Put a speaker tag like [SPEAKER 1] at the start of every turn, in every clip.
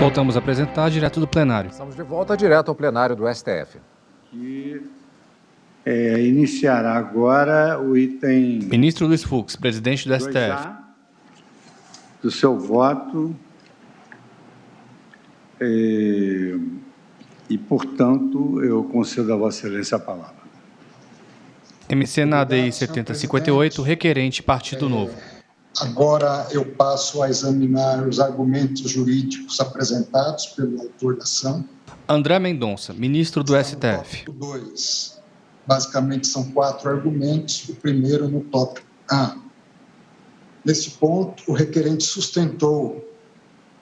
[SPEAKER 1] Voltamos a apresentar direto do plenário.
[SPEAKER 2] Estamos de volta direto ao plenário do STF.
[SPEAKER 3] Que iniciará agora o item...
[SPEAKER 1] Ministro Luiz Fux, presidente do STF.
[SPEAKER 3] 2A, do seu voto. E, portanto, eu concedo a Vossa Excelência a palavra.
[SPEAKER 1] MC na ADI 7058, requerente Partido Novo.
[SPEAKER 4] Agora eu passo a examinar os argumentos jurídicos apresentados pelo autor da ação.
[SPEAKER 1] André Mendonça, ministro do STF.
[SPEAKER 4] Tópico 2. Basicamente são 4 argumentos. O primeiro no tópico A. Neste ponto, o requerente sustentou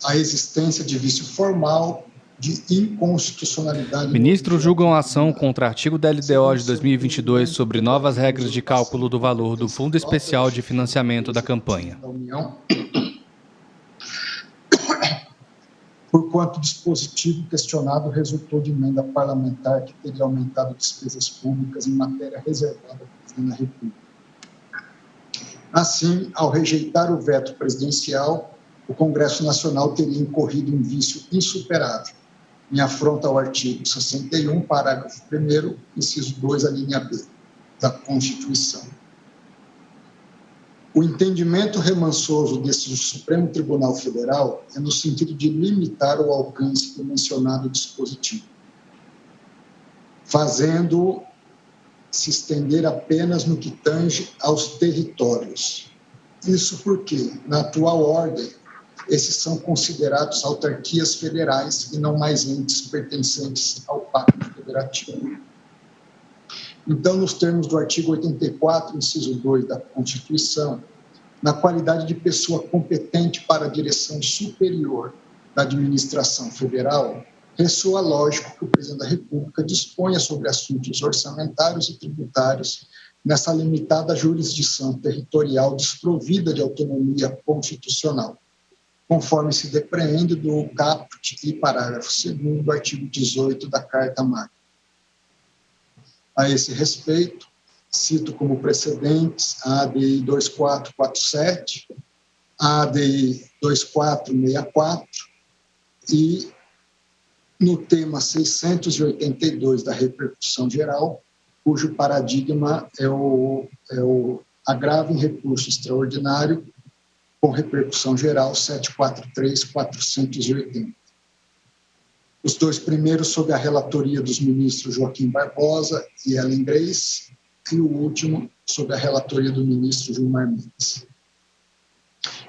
[SPEAKER 4] a existência de vício formal de inconstitucionalidade.
[SPEAKER 1] Ministros julgam a ação contra artigo da LDO de 2022 sobre novas regras de cálculo do valor do Fundo Especial de Financiamento da Campanha.
[SPEAKER 4] Da União, por quanto o dispositivo questionado resultou de emenda parlamentar que teria aumentado despesas públicas em matéria reservada ao presidente da República. Assim, ao rejeitar o veto presidencial, o Congresso Nacional teria incorrido em vício insuperável, em afronta ao artigo 61, parágrafo 1º, inciso 2, a linha B, da Constituição. O entendimento remansoso desse Supremo Tribunal Federal é no sentido de limitar o alcance do mencionado dispositivo, fazendo se estender apenas no que tange aos territórios. Isso porque, na atual ordem, esses são considerados autarquias federais e não mais entes pertencentes ao Pacto Federativo. Então, nos termos do artigo 84, inciso 2 da Constituição, na qualidade de pessoa competente para a direção superior da administração federal, ressoa lógico que o presidente da República disponha sobre assuntos orçamentários e tributários nessa limitada jurisdição territorial desprovida de autonomia constitucional, conforme se depreende do caput e parágrafo 2º do artigo 18 da Carta Magna. A esse respeito, cito como precedentes a ADI 2447, a ADI 2464 e, no tema 682 da repercussão geral, cujo paradigma é o agravo em recurso extraordinário com repercussão geral 743-480. Os 2 primeiros sob a relatoria dos ministros Joaquim Barbosa e Ellen Grace, e o último sob a relatoria do ministro Gilmar Mendes.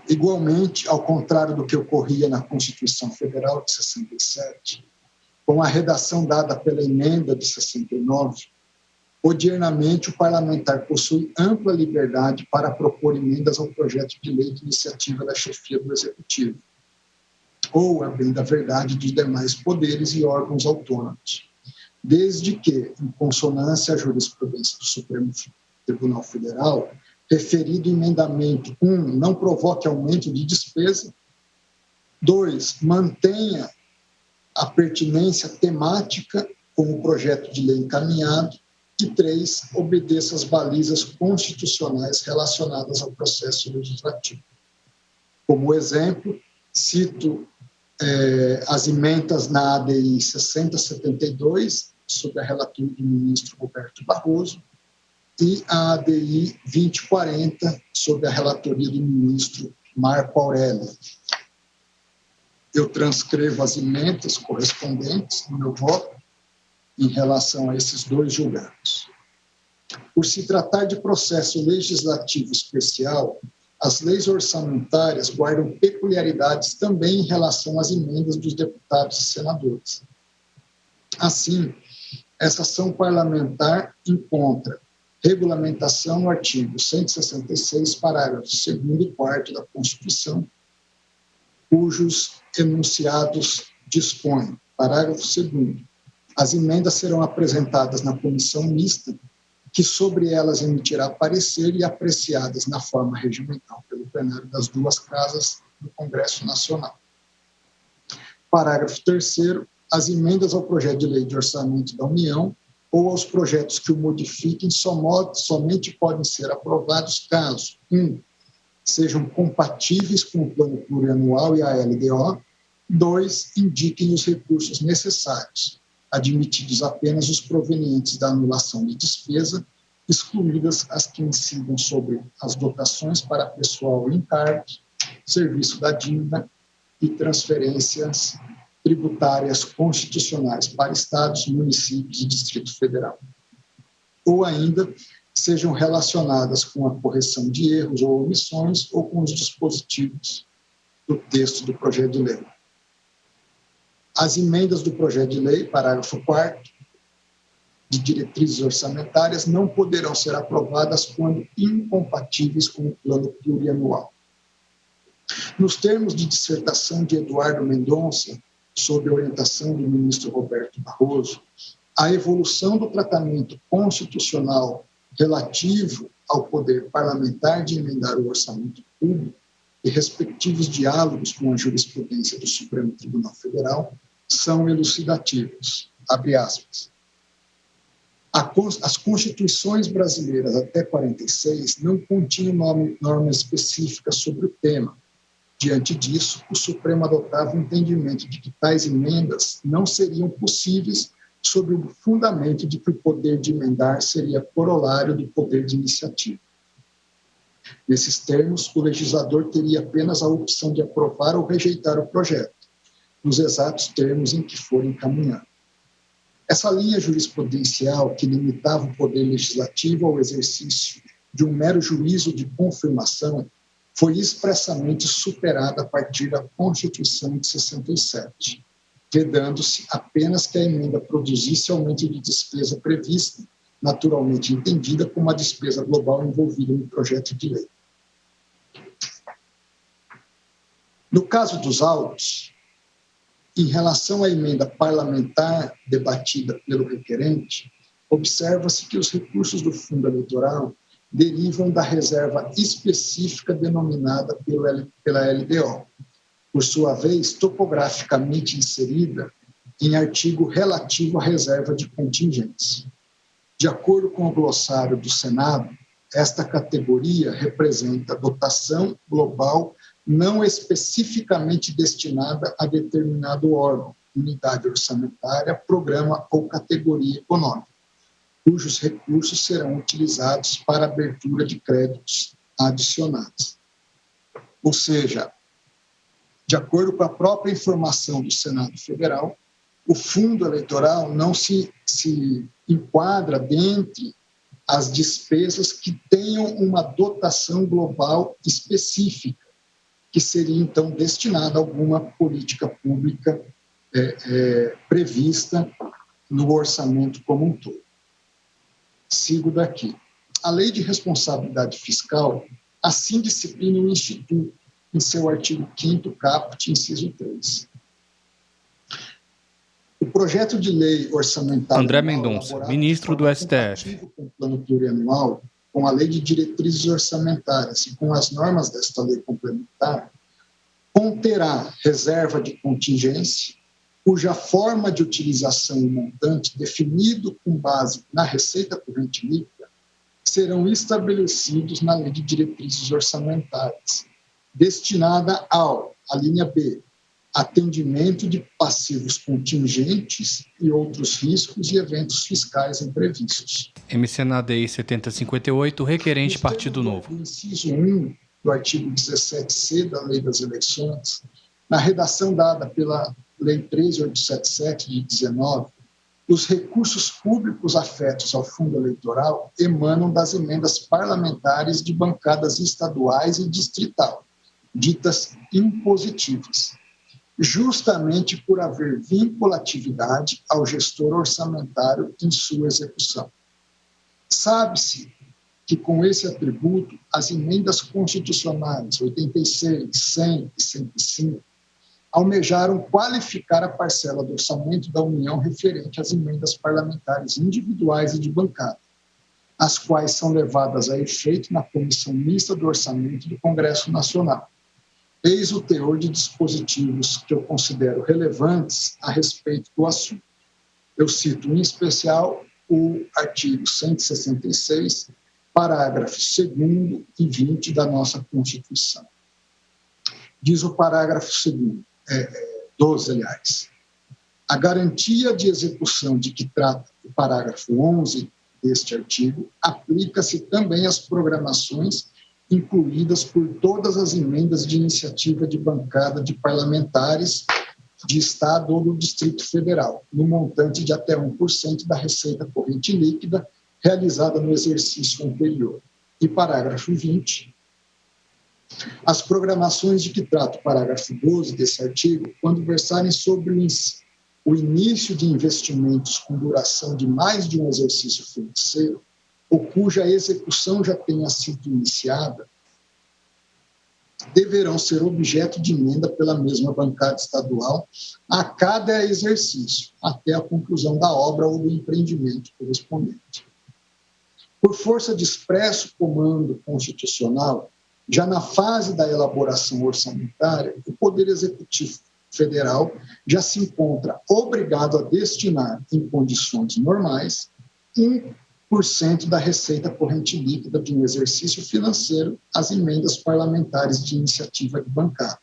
[SPEAKER 4] Igualmente, ao contrário do que ocorria na Constituição Federal de 67, com a redação dada pela emenda de 69, odiernamente o parlamentar possui ampla liberdade para propor emendas ao projeto de lei de iniciativa da chefia do Executivo, ou, a bem da verdade, dos demais poderes e órgãos autônomos, desde que, em consonância à jurisprudência do Supremo Tribunal Federal, referido emendamento, 1, não provoque aumento de despesa, 2, mantenha a pertinência temática com o projeto de lei encaminhado, e 3, obedeça às balizas constitucionais relacionadas ao processo legislativo. Como exemplo, cito as emendas na ADI 6072, sob a relatoria do ministro Roberto Barroso, e a ADI 2040, sob a relatoria do ministro Marco Aurélio. Eu transcrevo as emendas correspondentes no meu voto em relação a esses 2 julgados. Por se tratar de processo legislativo especial, as leis orçamentárias guardam peculiaridades também em relação às emendas dos deputados e senadores. Assim, essa ação parlamentar encontra regulamentação no artigo 166, parágrafos 2º e 4º da Constituição, cujos enunciados dispõem. Parágrafo 2º. As emendas serão apresentadas na comissão mista, que sobre elas emitirá parecer e apreciadas na forma regimental pelo plenário das 2 casas do Congresso Nacional. Parágrafo 3º. As emendas ao projeto de lei de orçamento da União ou aos projetos que o modifiquem somente podem ser aprovados caso 1. Sejam compatíveis com o Plano Plurianual e a LDO, 2, indiquem os recursos necessários, admitidos apenas os provenientes da anulação de despesa, excluídas as que incidam sobre as dotações para pessoal em cargos, serviço da dívida e transferências tributárias constitucionais para estados, municípios e Distrito Federal. Ou ainda sejam relacionadas com a correção de erros ou omissões ou com os dispositivos do texto do projeto de lei. As emendas do projeto de lei, parágrafo 4º, de diretrizes orçamentárias não poderão ser aprovadas quando incompatíveis com o plano plurianual. Nos termos de dissertação de Eduardo Mendonça, sob a orientação do ministro Roberto Barroso, a evolução do tratamento constitucional relativo ao poder parlamentar de emendar o orçamento público e respectivos diálogos com a jurisprudência do Supremo Tribunal Federal são elucidativos. Abre aspas. As constituições brasileiras até 46 não continham norma específica sobre o tema. Diante disso, o Supremo adotava o entendimento de que tais emendas não seriam possíveis sob o fundamento de que o poder de emendar seria corolário do poder de iniciativa. Nesses termos, o legislador teria apenas a opção de aprovar ou rejeitar o projeto, nos exatos termos em que for encaminhado. Essa linha jurisprudencial que limitava o poder legislativo ao exercício de um mero juízo de confirmação foi expressamente superada a partir da Constituição de 67, vedando-se apenas que a emenda produzisse aumento de despesa prevista, naturalmente entendida como a despesa global envolvida no projeto de lei. No caso dos autos, em relação à emenda parlamentar debatida pelo requerente, observa-se que os recursos do fundo eleitoral derivam da reserva específica denominada pela LDO, por sua vez, topograficamente inserida em artigo relativo à reserva de contingência. De acordo com o glossário do Senado, esta categoria representa dotação global não especificamente destinada a determinado órgão, unidade orçamentária, programa ou categoria econômica, cujos recursos serão utilizados para abertura de créditos adicionais. Ou seja, de acordo com a própria informação do Senado Federal, o fundo eleitoral não se enquadra dentre as despesas que tenham uma dotação global específica, que seria, então, destinada a alguma política pública prevista no orçamento como um todo. Sigo daqui. A Lei de Responsabilidade Fiscal assim disciplina o Instituto, em seu artigo 5º, caput, inciso 3. O projeto de lei orçamentária...
[SPEAKER 1] André Mendonça, ministro do STF.
[SPEAKER 4] Com o plano plurianual, com a Lei de Diretrizes Orçamentárias e com as normas desta lei complementar, conterá reserva de contingência, cuja forma de utilização e montante, definido com base na receita corrente líquida, serão estabelecidos na Lei de Diretrizes Orçamentárias, destinada ao, a linha B, atendimento de passivos contingentes e outros riscos e eventos fiscais imprevistos.
[SPEAKER 1] MCNADI 7058, requerente Partido Novo.
[SPEAKER 4] No inciso 1 do artigo 17C da Lei das Eleições, na redação dada pela Lei 13877 de 19, os recursos públicos afetos ao fundo eleitoral emanam das emendas parlamentares de bancadas estaduais e distrital, ditas impositivas, justamente por haver vinculatividade ao gestor orçamentário em sua execução. Sabe-se que, com esse atributo, as emendas constitucionais 86, 100 e 105 almejaram qualificar a parcela do orçamento da União referente às emendas parlamentares individuais e de bancada, as quais são levadas a efeito na Comissão Mista do Orçamento do Congresso Nacional. Eis o teor de dispositivos que eu considero relevantes a respeito do assunto. Eu cito, em especial, o artigo 166, parágrafos 2º e 20 da nossa Constituição. Diz o parágrafo 2º aliás. A garantia de execução de que trata o parágrafo 11 deste artigo aplica-se também às programações incluídas por todas as emendas de iniciativa de bancada de parlamentares de Estado ou do Distrito Federal, no montante de até 1% da receita corrente líquida realizada no exercício anterior. E parágrafo 20. As programações de que trata o parágrafo 12 desse artigo, quando versarem sobre o início de investimentos com duração de mais de um exercício financeiro, ou cuja execução já tenha sido iniciada, deverão ser objeto de emenda pela mesma bancada estadual a cada exercício, até a conclusão da obra ou do empreendimento correspondente. Por força de expresso comando constitucional, já na fase da elaboração orçamentária, o Poder Executivo Federal já se encontra obrigado a destinar, em condições normais, 1% da receita corrente líquida de um exercício financeiro às emendas parlamentares de iniciativa de bancada.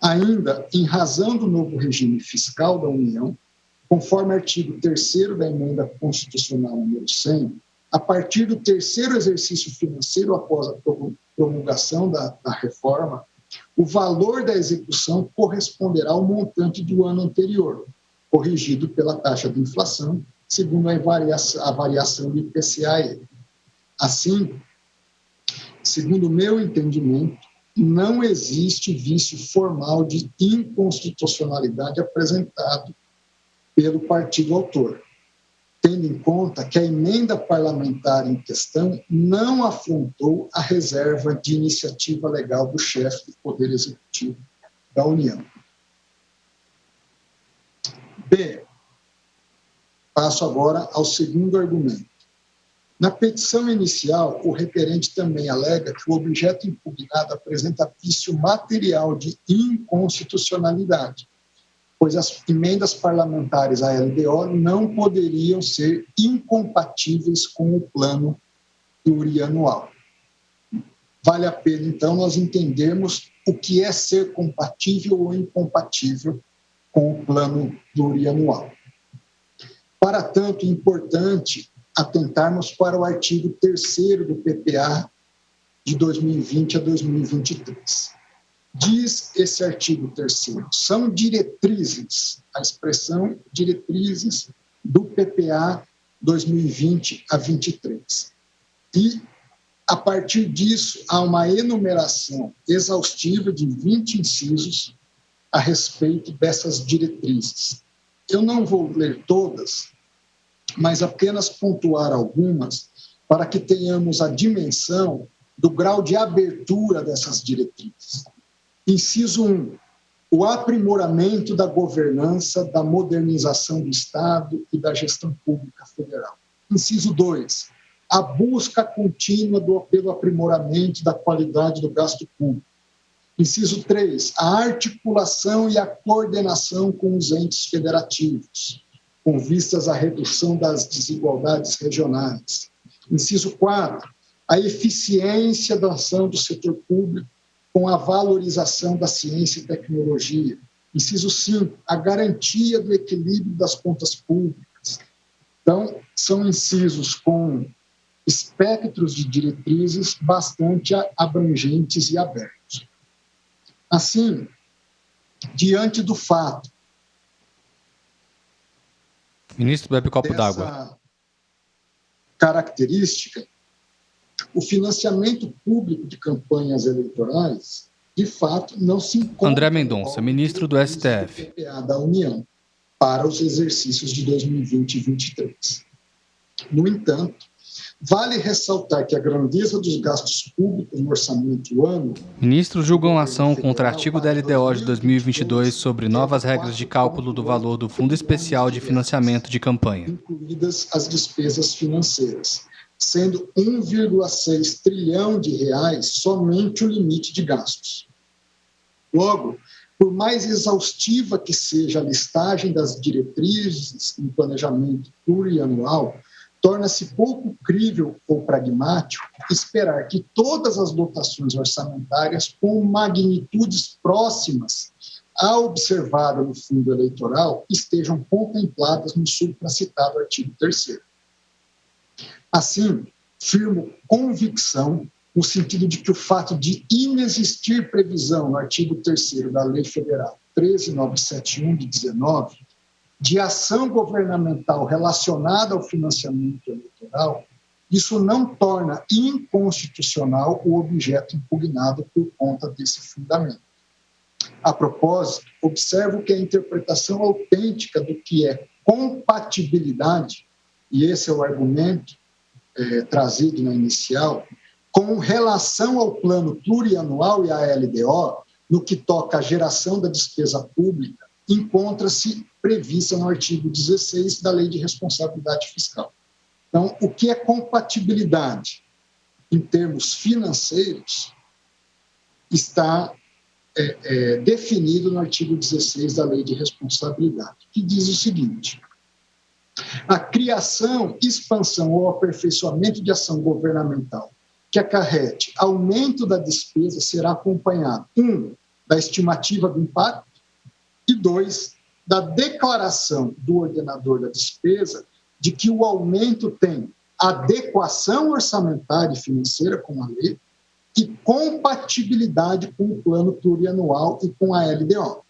[SPEAKER 4] Ainda, em razão do novo regime fiscal da União, conforme artigo 3º da emenda constitucional número 100, a partir do terceiro exercício financeiro após a promulgação da reforma, o valor da execução corresponderá ao montante do ano anterior, corrigido pela taxa de inflação, segundo a variação do IPCA. Assim, segundo o meu entendimento, não existe vício formal de inconstitucionalidade apresentado pelo partido autor, tendo em conta que a emenda parlamentar em questão não afrontou a reserva de iniciativa legal do chefe do Poder Executivo da União. B. Passo agora ao segundo argumento. Na petição inicial, o requerente também alega que o objeto impugnado apresenta vício material de inconstitucionalidade, pois as emendas parlamentares à LDO não poderiam ser incompatíveis com o plano plurianual. Vale a pena, então, nós entendermos o que é ser compatível ou incompatível com o plano plurianual. Para tanto, é importante atentarmos para o artigo 3º do PPA de 2020 a 2023. Diz esse artigo 3º, são diretrizes, a expressão diretrizes do PPA 2020 a 23. E, a partir disso, há uma enumeração exaustiva de 20 incisos a respeito dessas diretrizes. Eu não vou ler todas, mas apenas pontuar algumas para que tenhamos a dimensão do grau de abertura dessas diretrizes. Inciso 1, o aprimoramento da governança, da modernização do Estado e da gestão pública federal. Inciso 2, a busca contínua pelo aprimoramento da qualidade do gasto público. Inciso 3, a articulação e a coordenação com os entes federativos, com vistas à redução das desigualdades regionais. Inciso 4, a eficiência da ação do setor público com a valorização da ciência e tecnologia. Inciso 5, a garantia do equilíbrio das contas públicas. Então, são incisos com espectros de diretrizes bastante abrangentes e abertos. Assim, diante do fato
[SPEAKER 1] Ministro, bebe copo d'água.
[SPEAKER 4] Característica, o financiamento público de campanhas eleitorais, de fato, não se encontra...
[SPEAKER 1] André Mendonça, ministro do STF.
[SPEAKER 4] ...do PPA da União para os exercícios de 2020 e 2023. No entanto, vale ressaltar que a grandeza dos gastos públicos no orçamento do ano...
[SPEAKER 1] Ministros julgam ação contra artigo da LDO de 2022 sobre novas regras de cálculo do valor do Fundo Especial de Financiamento de Campanha.
[SPEAKER 4] Incluídas as despesas financeiras, sendo 1,6 trilhão de reais somente o limite de gastos. Logo, por mais exaustiva que seja a listagem das diretrizes em planejamento plurianual, torna-se pouco crível ou pragmático esperar que todas as dotações orçamentárias com magnitudes próximas a observada no fundo eleitoral estejam contempladas no supracitado artigo 3º. Assim, firmo convicção no sentido de que o fato de inexistir previsão no artigo 3º da Lei Federal 13.971 de 19, de ação governamental relacionada ao financiamento eleitoral, isso não torna inconstitucional o objeto impugnado por conta desse fundamento. A propósito, observo que a interpretação autêntica do que é compatibilidade, e esse é o argumento trazido na inicial, com relação ao plano plurianual e à LDO, no que toca à geração da despesa pública, encontra-se prevista no artigo 16 da Lei de Responsabilidade Fiscal. Então, o que é compatibilidade em termos financeiros está definido no artigo 16 da Lei de Responsabilidade, que diz o seguinte: a criação, expansão ou aperfeiçoamento de ação governamental que acarrete aumento da despesa será acompanhado, 1, da estimativa do impacto e 2, da declaração do ordenador da despesa de que o aumento tem adequação orçamentária e financeira com a lei e compatibilidade com o plano plurianual e com a LDO.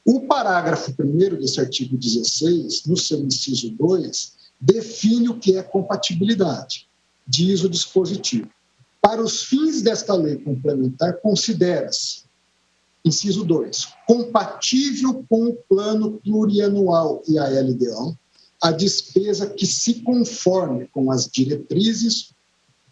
[SPEAKER 4] O parágrafo 1º desse artigo 16, no seu inciso 2, define o que é compatibilidade. Diz o dispositivo: para os fins desta lei complementar, considera-se, inciso 2, compatível com o plano plurianual e a LDO, a despesa que se conforme com as diretrizes,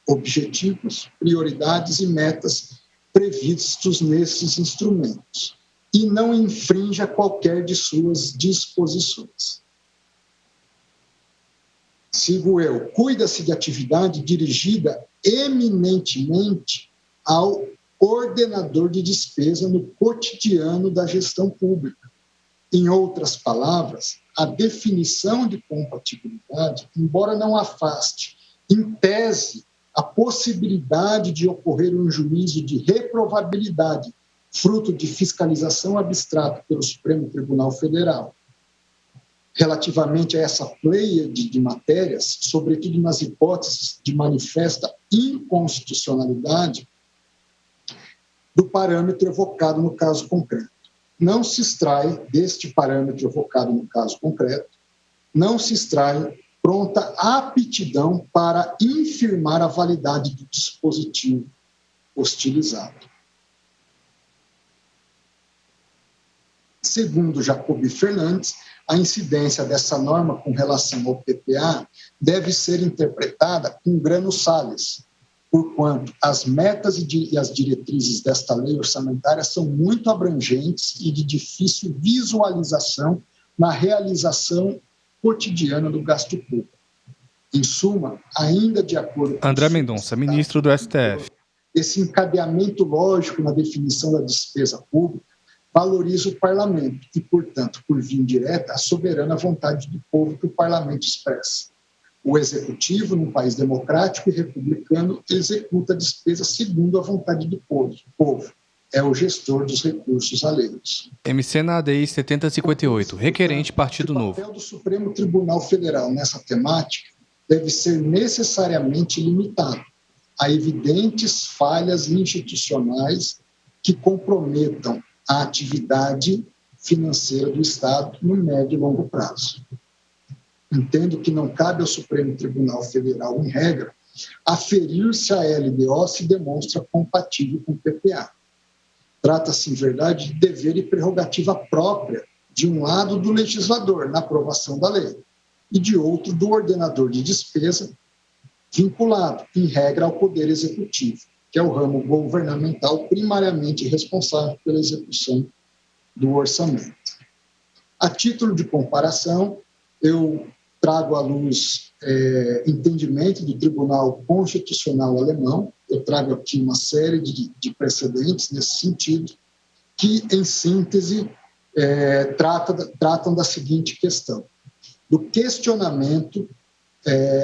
[SPEAKER 4] objetivos, prioridades e metas previstos nesses instrumentos, e não infrinja qualquer de suas disposições. Sigo eu, cuida-se de atividade dirigida eminentemente ao ordenador de despesa no cotidiano da gestão pública. Em outras palavras, a definição de compatibilidade, embora não afaste, em tese, a possibilidade de ocorrer um juízo de reprovabilidade, fruto de fiscalização abstrata pelo Supremo Tribunal Federal, relativamente a essa pleiade de matérias, sobretudo nas hipóteses de manifesta inconstitucionalidade do parâmetro evocado no caso concreto. Não se extrai deste parâmetro evocado no caso concreto, não se extrai pronta aptidão para infirmar a validade do dispositivo hostilizado. Segundo Jacobi Fernandes, a incidência dessa norma com relação ao PPA deve ser interpretada com grano sales, porquanto as metas e as diretrizes desta lei orçamentária são muito abrangentes e de difícil visualização na realização cotidiana do gasto público. Em suma, ainda de acordo com
[SPEAKER 1] André Mendonça, ministro do STF.
[SPEAKER 4] Esse encadeamento lógico na definição da despesa pública valoriza o parlamento e, portanto, por via indireta, a soberana vontade do povo que o parlamento expressa. O executivo, num país democrático e republicano, executa a despesa segundo a vontade do povo. O povo é o gestor dos recursos alheios.
[SPEAKER 1] MC na ADI 7058, requerente Partido Novo.
[SPEAKER 4] O papel do Supremo Tribunal Federal nessa temática deve ser necessariamente limitado a evidentes falhas institucionais que comprometam a atividade financeira do Estado no médio e longo prazo. Entendo que não cabe ao Supremo Tribunal Federal, em regra, aferir se a LDO se demonstra compatível com o PPA. Trata-se, em verdade, de dever e prerrogativa própria, de um lado do legislador, na aprovação da lei, e de outro do ordenador de despesa, vinculado, em regra, ao Poder Executivo, que é o ramo governamental primariamente responsável pela execução do orçamento. A título de comparação, eu trago à luz entendimento do Tribunal Constitucional Alemão, eu trago aqui uma série de precedentes nesse sentido, que, em síntese, tratam da seguinte questão: do questionamento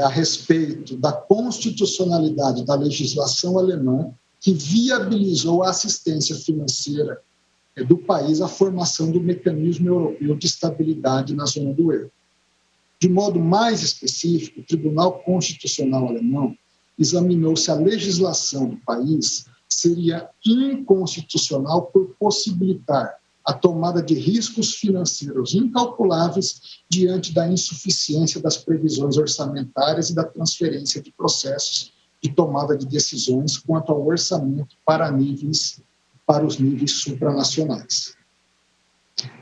[SPEAKER 4] a respeito da constitucionalidade da legislação alemã que viabilizou a assistência financeira do país a formação do mecanismo europeu de estabilidade na zona do euro. De modo mais específico, o Tribunal Constitucional Alemão examinou se a legislação do país seria inconstitucional por possibilitar a tomada de riscos financeiros incalculáveis diante da insuficiência das previsões orçamentárias e da transferência de processos de tomada de decisões quanto ao orçamento para os níveis supranacionais.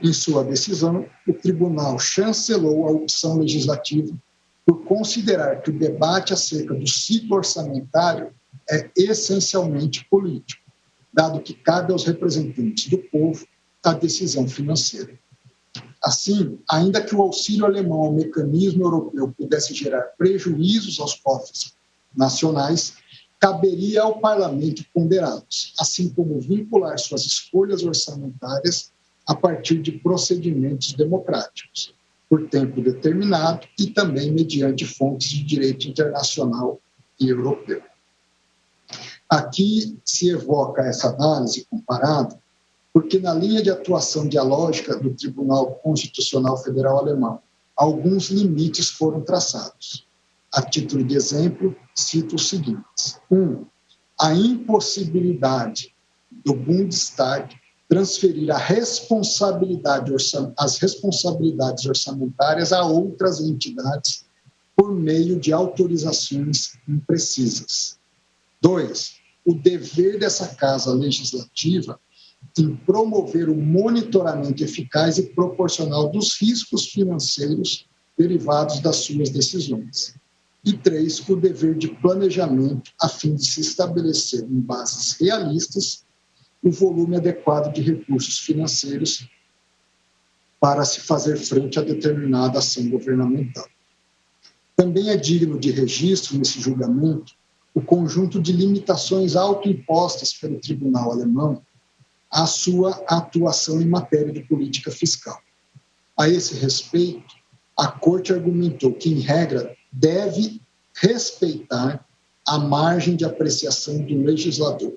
[SPEAKER 4] Em sua decisão, o tribunal chancelou a opção legislativa por considerar que o debate acerca do ciclo orçamentário é essencialmente político, dado que cabe aos representantes do povo a decisão financeira. Assim, ainda que o auxílio alemão ao mecanismo europeu pudesse gerar prejuízos aos cofres nacionais, caberia ao parlamento ponderá-los, assim como vincular suas escolhas orçamentárias a partir de procedimentos democráticos, por tempo determinado e também mediante fontes de direito internacional e europeu. Aqui se evoca essa análise comparada porque, na linha de atuação dialógica do Tribunal Constitucional Federal Alemão, alguns limites foram traçados. A título de exemplo, cito os seguintes. 1. A impossibilidade do Bundestag transferir as responsabilidades orçamentárias a outras entidades por meio de autorizações imprecisas. 2. O dever dessa Casa Legislativa em promover o monitoramento eficaz e proporcional dos riscos financeiros derivados das suas decisões. E 3, o dever de planejamento a fim de se estabelecer em bases realistas o volume adequado de recursos financeiros para se fazer frente a determinada ação governamental. Também é digno de registro nesse julgamento o conjunto de limitações autoimpostas pelo tribunal alemão à sua atuação em matéria de política fiscal. A esse respeito, a Corte argumentou que, em regra, deve respeitar a margem de apreciação do legislador,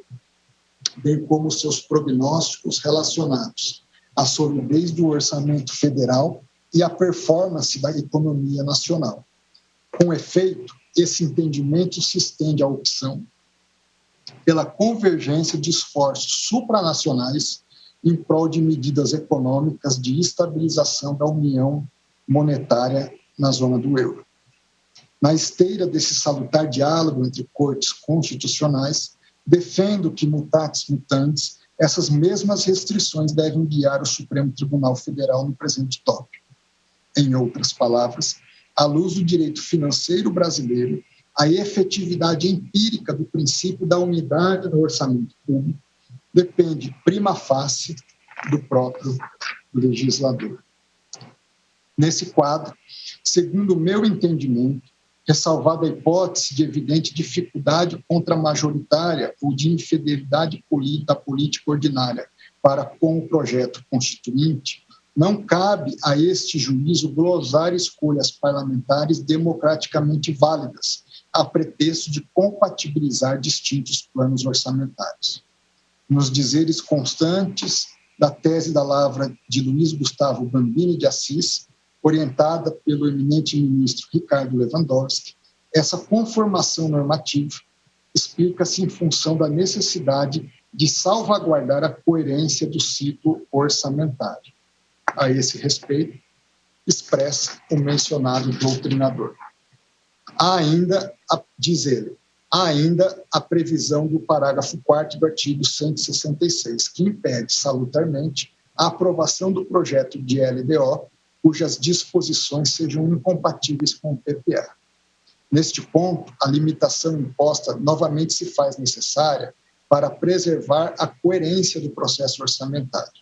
[SPEAKER 4] bem como seus prognósticos relacionados à solidez do orçamento federal e à performance da economia nacional. Com efeito, esse entendimento se estende à opção pela convergência de esforços supranacionais em prol de medidas econômicas de estabilização da União Monetária na zona do euro. Na esteira desse salutar diálogo entre cortes constitucionais, defendo que, mutatis mutandis, essas mesmas restrições devem guiar o Supremo Tribunal Federal no presente tópico. Em outras palavras, à luz do direito financeiro brasileiro, a efetividade empírica do princípio da unidade no orçamento público depende, prima facie, do próprio legislador. Nesse quadro, segundo o meu entendimento, ressalvada a hipótese de evidente dificuldade contramajoritária ou de infidelidade da política ordinária para com o projeto constituinte, não cabe a este juízo glosar escolhas parlamentares democraticamente válidas, a pretexto de compatibilizar distintos planos orçamentários. Nos dizeres constantes da tese da lavra de Luiz Gustavo Bambini de Assis, orientada pelo eminente ministro Ricardo Lewandowski, essa conformação normativa explica-se em função da necessidade de salvaguardar a coerência do ciclo orçamentário. A esse respeito, expressa o mencionado doutrinador. Há ainda, diz ele, a previsão do parágrafo 4º do artigo 166, que impede salutarmente a aprovação do projeto de LDO, cujas disposições sejam incompatíveis com o PPA. Neste ponto, a limitação imposta novamente se faz necessária para preservar a coerência do processo orçamentário.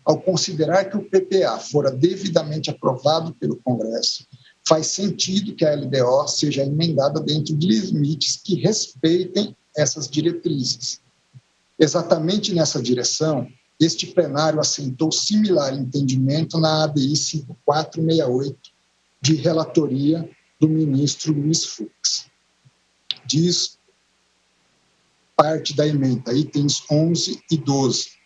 [SPEAKER 4] Ao considerar que o PPA fora devidamente aprovado pelo Congresso, faz sentido que a LDO seja emendada dentro de limites que respeitem essas diretrizes. Exatamente nessa direção, este plenário assentou similar entendimento na ADI 5468, de relatoria do ministro Luiz Fux. Diz parte da emenda, itens 11 e 12.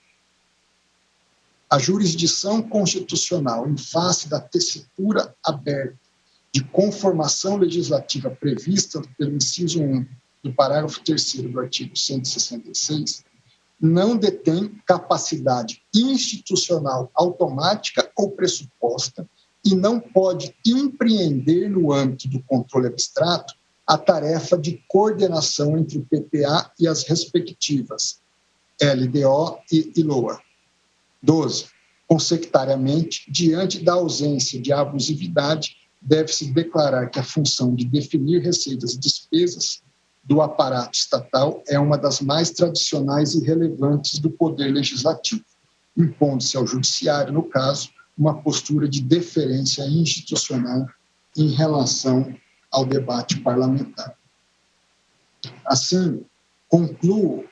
[SPEAKER 4] A jurisdição constitucional, em face da tessitura aberta de conformação legislativa prevista pelo inciso 1 do parágrafo 3º do artigo 166, não detém capacidade institucional automática ou pressuposta e não pode empreender no âmbito do controle abstrato a tarefa de coordenação entre o PPA e as respectivas LDO e LOA. 12. Consectariamente, diante da ausência de abusividade, deve-se declarar que a função de definir receitas e despesas do aparato estatal é uma das mais tradicionais e relevantes do poder legislativo, impondo-se ao judiciário, no caso, uma postura de deferência institucional em relação ao debate parlamentar. Assim, concluo,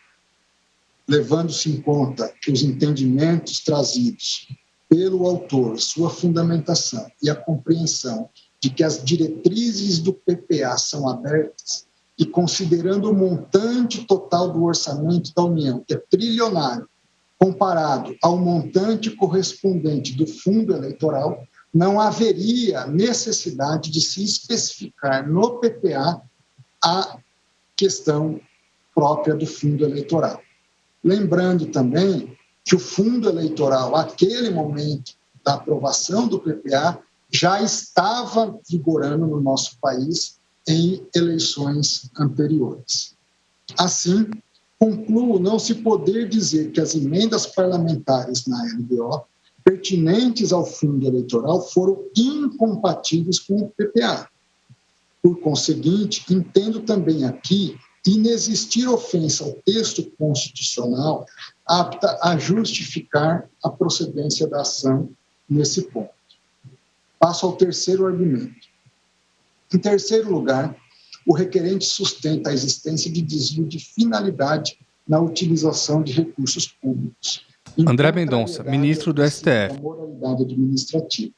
[SPEAKER 4] levando-se em conta que os entendimentos trazidos pelo autor, sua fundamentação e a compreensão de que as diretrizes do PPA são abertas e considerando o montante total do orçamento da União, que é trilionário, comparado ao montante correspondente do fundo eleitoral, não haveria necessidade de se especificar no PPA a questão própria do fundo eleitoral. Lembrando também que o fundo eleitoral, aquele momento da aprovação do PPA, já estava vigorando no nosso país em eleições anteriores. Assim, concluo não se poder dizer que as emendas parlamentares na LDO pertinentes ao fundo eleitoral foram incompatíveis com o PPA. Por conseguinte, entendo também aqui inexistir ofensa ao texto constitucional apta a justificar a procedência da ação nesse ponto. Passo ao terceiro argumento. Em terceiro lugar, o requerente sustenta a existência de desvio de finalidade na utilização de recursos públicos.
[SPEAKER 1] André Mendonça, ministro do STF.
[SPEAKER 4] Moralidade administrativa.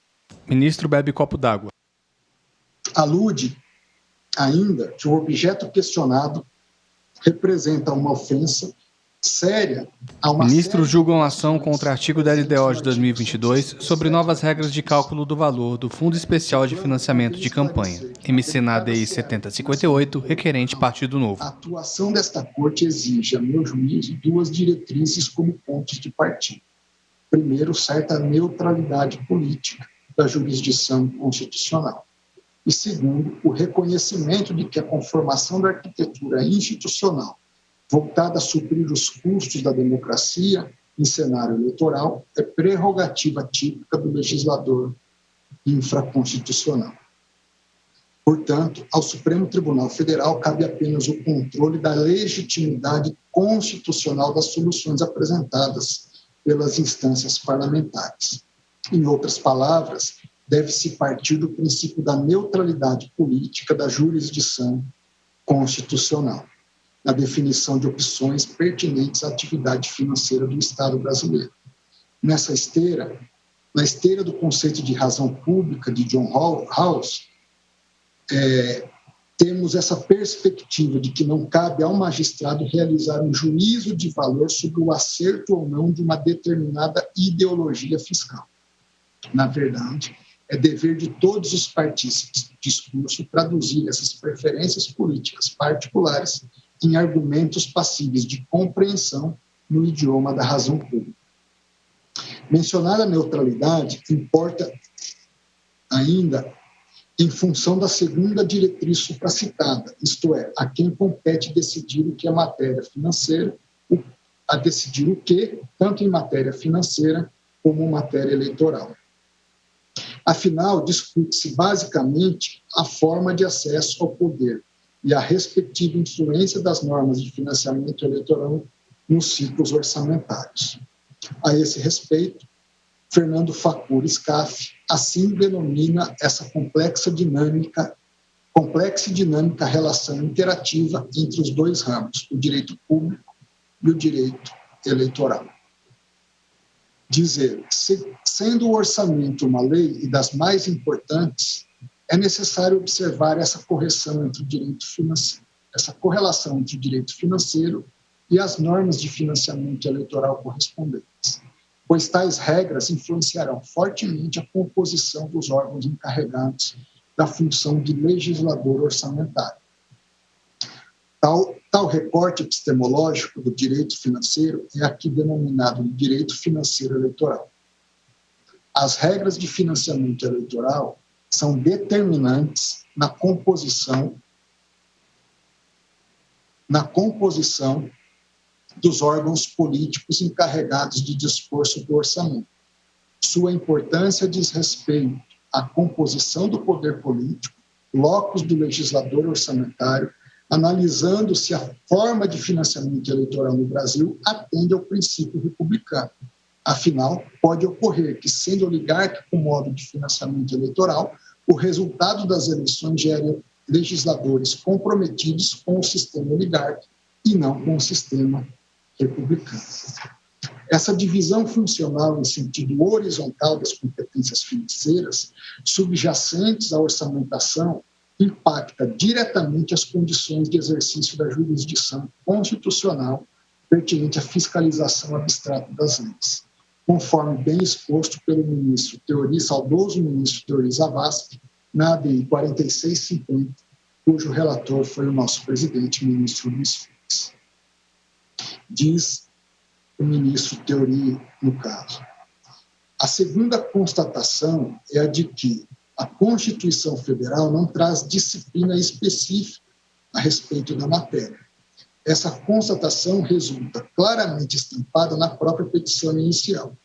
[SPEAKER 1] Ministro bebe copo d'água.
[SPEAKER 4] Alude ainda que o objeto questionado representa uma ofensa séria a uma
[SPEAKER 1] Ministros julgam ação contra artigo da LDO de 2022 sobre novas regras de cálculo do valor do Fundo Especial de Financiamento de Campanha, MC na DI 7058, requerente Partido Novo.
[SPEAKER 4] A atuação desta Corte exige, a meu juízo, duas diretrizes como pontos de partida. Primeiro, certa neutralidade política da jurisdição constitucional. E segundo, o reconhecimento de que a conformação da arquitetura institucional voltada a suprir os custos da democracia em cenário eleitoral é prerrogativa típica do legislador infraconstitucional. Portanto, ao Supremo Tribunal Federal cabe apenas o controle da legitimidade constitucional das soluções apresentadas pelas instâncias parlamentares. Em outras palavras, deve-se partir do princípio da neutralidade política da jurisdição constitucional, na definição de opções pertinentes à atividade financeira do Estado brasileiro. Nessa esteira, na esteira do conceito de razão pública de John Rawls, temos essa perspectiva de que não cabe ao magistrado realizar um juízo de valor sobre o acerto ou não de uma determinada ideologia fiscal. Na verdade, é dever de todos os partícipes do discurso traduzir essas preferências políticas particulares em argumentos passíveis de compreensão no idioma da razão pública. Mencionar a neutralidade importa ainda em função da segunda diretriz supracitada, isto é, a quem compete decidir o que é matéria financeira, a decidir o que, tanto em matéria financeira como matéria eleitoral. Afinal, discute-se basicamente a forma de acesso ao poder e a respectiva influência das normas de financiamento eleitoral nos ciclos orçamentários. A esse respeito, Fernando Facur Scaff assim denomina essa complexa e dinâmica relação interativa entre os dois ramos, o direito público e o direito eleitoral. Diz ele, sendo o orçamento uma lei e das mais importantes, é necessário observar essa correlação entre o direito financeiro e as normas de financiamento eleitoral correspondentes. pois tais regras influenciarão fortemente a composição dos órgãos encarregados da função de legislador orçamentário. Tal recorte epistemológico do direito financeiro é aqui denominado de direito financeiro eleitoral. As regras de financiamento eleitoral são determinantes na composição dos órgãos políticos encarregados de dispor sobre o orçamento. Sua importância diz respeito à composição do poder político, locus do legislador orçamentário, analisando se a forma de financiamento eleitoral no Brasil atende ao princípio republicano. Afinal, pode ocorrer que, sendo oligárquico o modo de financiamento eleitoral, o resultado das eleições gere legisladores comprometidos com o sistema oligárquico e não com o sistema republicano. Essa divisão funcional em sentido horizontal das competências financeiras, subjacentes à orçamentação, impacta diretamente as condições de exercício da jurisdição constitucional pertinente à fiscalização abstrata das leis, conforme bem exposto pelo saudoso ministro Teori Zavascki, na ADI 4650, cujo relator foi o nosso presidente, ministro Luiz Fux. Diz o ministro Teori, no caso. A segunda constatação é a de que a Constituição Federal não traz disciplina específica a respeito da matéria. Essa constatação resulta claramente estampada na própria petição inicial,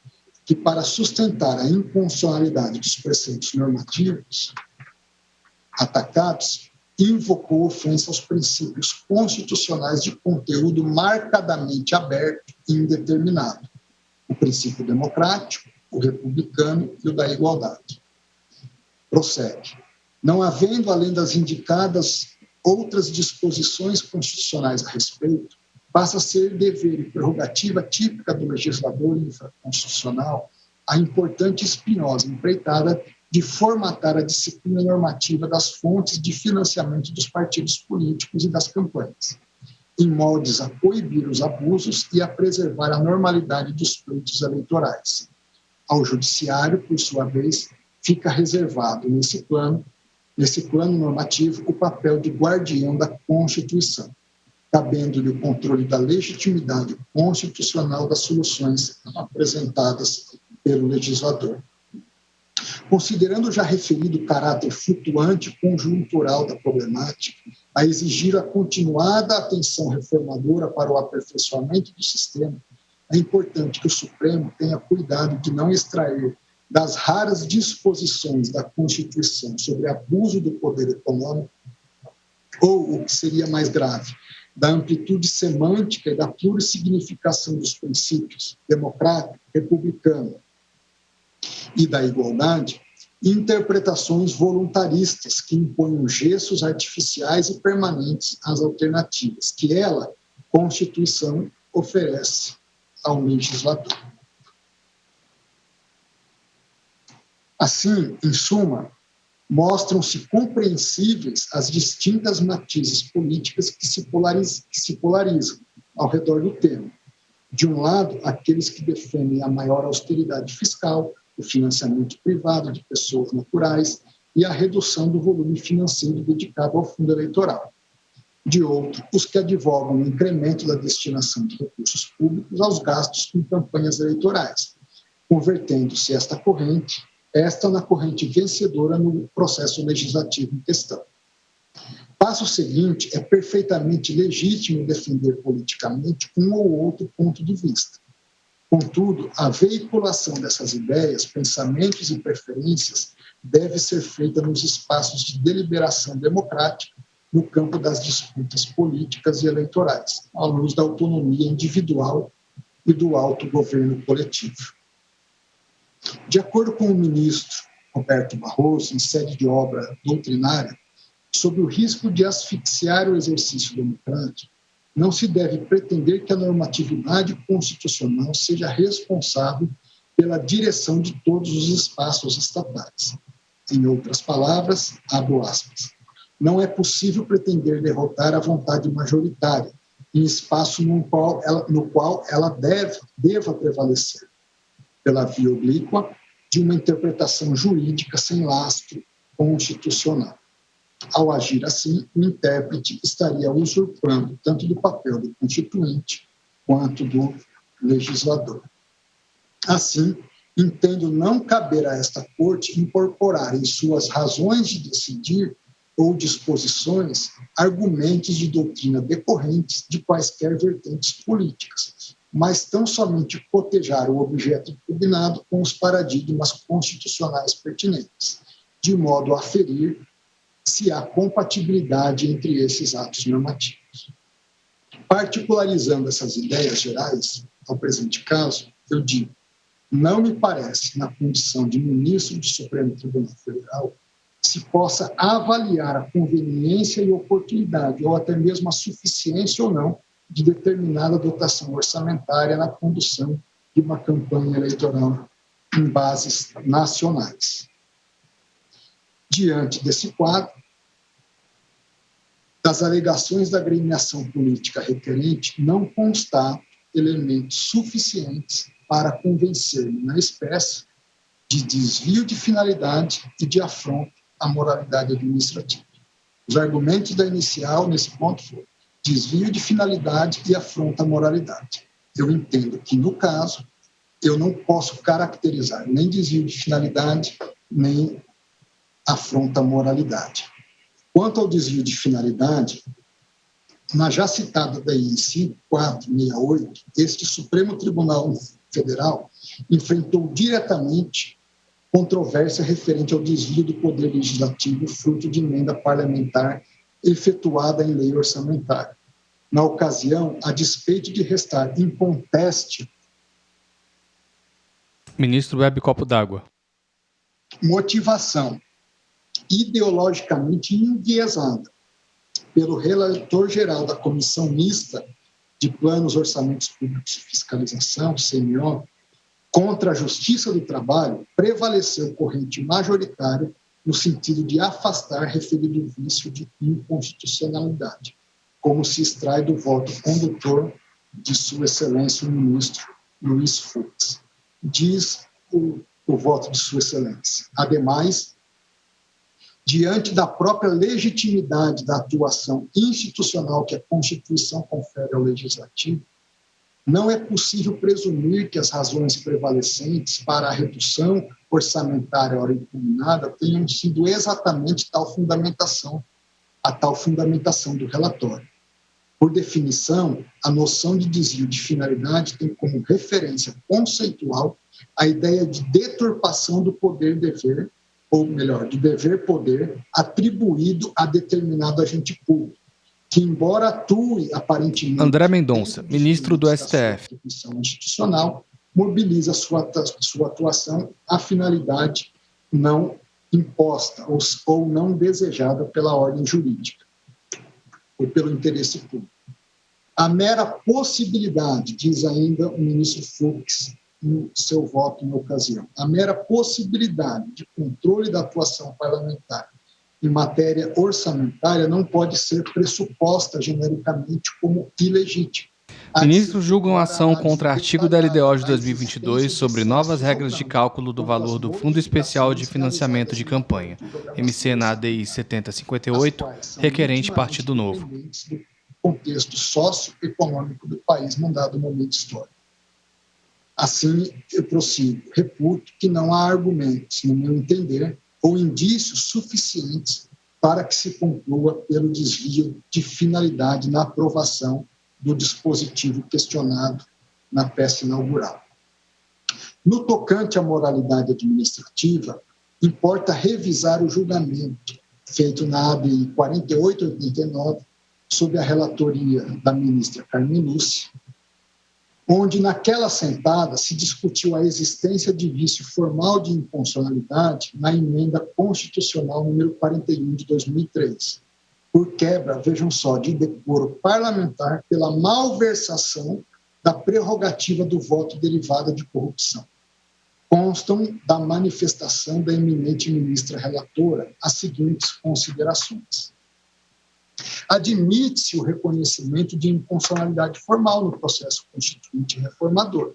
[SPEAKER 4] que, para sustentar a inconstitucionalidade dos preceitos normativos atacados, invocou ofensa aos princípios constitucionais de conteúdo marcadamente aberto e indeterminado, o princípio democrático, o republicano e o da igualdade. Prossegue. Não havendo, além das indicadas, outras disposições constitucionais a respeito, passa a ser dever e prerrogativa típica do legislador infraconstitucional a importante e espinhosa empreitada de formatar a disciplina normativa das fontes de financiamento dos partidos políticos e das campanhas, em moldes a coibir os abusos e a preservar a normalidade dos pleitos eleitorais. Ao judiciário, por sua vez, fica reservado nesse plano normativo o papel de guardião da Constituição, cabendo-lhe o controle da legitimidade constitucional das soluções apresentadas pelo legislador. Considerando o já referido caráter flutuante e conjuntural da problemática, a exigir a continuada atenção reformadora para o aperfeiçoamento do sistema, é importante que o Supremo tenha cuidado de não extrair das raras disposições da Constituição sobre abuso do poder econômico, ou, o que seria mais grave, da amplitude semântica e da plurissignificação dos princípios democrático, republicano e da igualdade, interpretações voluntaristas que imponham gestos artificiais e permanentes às alternativas que ela, Constituição, oferece ao legislador. Assim, em suma, mostram-se compreensíveis as distintas matizes políticas que se polarizam ao redor do tema. De um lado, aqueles que defendem a maior austeridade fiscal, o financiamento privado de pessoas naturais e a redução do volume financeiro dedicado ao fundo eleitoral. De outro, os que advogam o incremento da destinação de recursos públicos aos gastos com campanhas eleitorais, convertendo-se esta na corrente vencedora no processo legislativo em questão. Passo seguinte, é perfeitamente legítimo defender politicamente um ou outro ponto de vista. Contudo, a veiculação dessas ideias, pensamentos e preferências deve ser feita nos espaços de deliberação democrática no campo das disputas políticas e eleitorais, à luz da autonomia individual e do autogoverno coletivo. De acordo com o ministro Roberto Barroso, em sede de obra doutrinária, sob o risco de asfixiar o exercício democrático, não se deve pretender que a normatividade constitucional seja responsável pela direção de todos os espaços estatais. Em outras palavras, abro aspas, não é possível pretender derrotar a vontade majoritária em espaço no qual ela deva prevalecer. pela via oblíqua, de uma interpretação jurídica sem lastro constitucional. Ao agir assim, o intérprete estaria usurpando tanto do papel do constituinte quanto do legislador. Assim, entendo não caber a esta Corte incorporar em suas razões de decidir ou disposições argumentos de doutrina decorrentes de quaisquer vertentes políticas, mas tão somente cotejar o objeto impugnado com os paradigmas constitucionais pertinentes, de modo a aferir se há compatibilidade entre esses atos normativos. Particularizando essas ideias gerais, ao presente caso, eu digo, não me parece, na condição de ministro do Supremo Tribunal Federal, se possa avaliar a conveniência e oportunidade, ou até mesmo a suficiência ou não, de determinada dotação orçamentária na condução de uma campanha eleitoral em bases nacionais. Diante desse quadro, das alegações da agremiação política requerente, não constatam elementos suficientes para convencer-me na espécie de desvio de finalidade e de afronta à moralidade administrativa. Os argumentos da inicial, nesse ponto, foram desvio de finalidade e afronta à moralidade. Eu entendo que, no caso, eu não posso caracterizar nem desvio de finalidade, nem afronta à moralidade. Quanto ao desvio de finalidade, na já citada DI 5468, este Supremo Tribunal Federal enfrentou diretamente controvérsia referente ao desvio do poder legislativo fruto de emenda parlamentar efetuada em lei orçamentária. Na ocasião, a despeito de restar inconteste...
[SPEAKER 1] Ministro bebe copo d'água.
[SPEAKER 4] Motivação ideologicamente enviesada pelo relator-geral da Comissão Mista de Planos, Orçamentos Públicos e Fiscalização, CMO, contra a Justiça do Trabalho, prevaleceu corrente majoritária no sentido de afastar referido vício de inconstitucionalidade, como se extrai do voto condutor de Sua Excelência o Ministro Luiz Fux. Diz o voto de Sua Excelência. Ademais, diante da própria legitimidade da atuação institucional que a Constituição confere ao Legislativo, não é possível presumir que as razões prevalecentes para a redução orçamentária ora impugnada tenham sido exatamente a tal fundamentação do relatório. Por definição, a noção de desvio de finalidade tem como referência conceitual a ideia de deturpação do poder-dever, ou melhor, do dever-poder atribuído a determinado agente público, que, embora atue aparentemente...
[SPEAKER 1] André Mendonça, ministro do STF.
[SPEAKER 4] ...institucional, mobiliza sua atuação à finalidade não imposta ou não desejada pela ordem jurídica ou pelo interesse público. A mera possibilidade, diz ainda o ministro Fux, no seu voto em ocasião, a mera possibilidade de controle da atuação parlamentar em matéria orçamentária não pode ser pressuposta genericamente como ilegítima.
[SPEAKER 1] Ministros julgam a ação contra artigo da LDO de 2022 sobre novas regras de cálculo do valor do Fundo Especial de Financiamento de Campanha, MC na ADI 7058, requerente Partido Novo.
[SPEAKER 4] Do contexto socioeconômico do país, num dado momento histórico. Assim, eu prossigo, reputo que não há argumentos, no meu entender, ou indícios suficientes para que se conclua pelo desvio de finalidade na aprovação do dispositivo questionado na peça inaugural. No tocante à moralidade administrativa, importa revisar o julgamento feito na ABI 4889, sob a relatoria da ministra Carmen Lúcia, onde naquela sentada se discutiu a existência de vício formal de inconstitucionalidade na emenda constitucional número 41 de 2003, por quebra, vejam só, de decoro parlamentar pela malversação da prerrogativa do voto derivada de corrupção. Constam da manifestação da eminente ministra relatora as seguintes considerações. Admite-se o reconhecimento de inconstitucionalidade formal no processo constituinte reformador,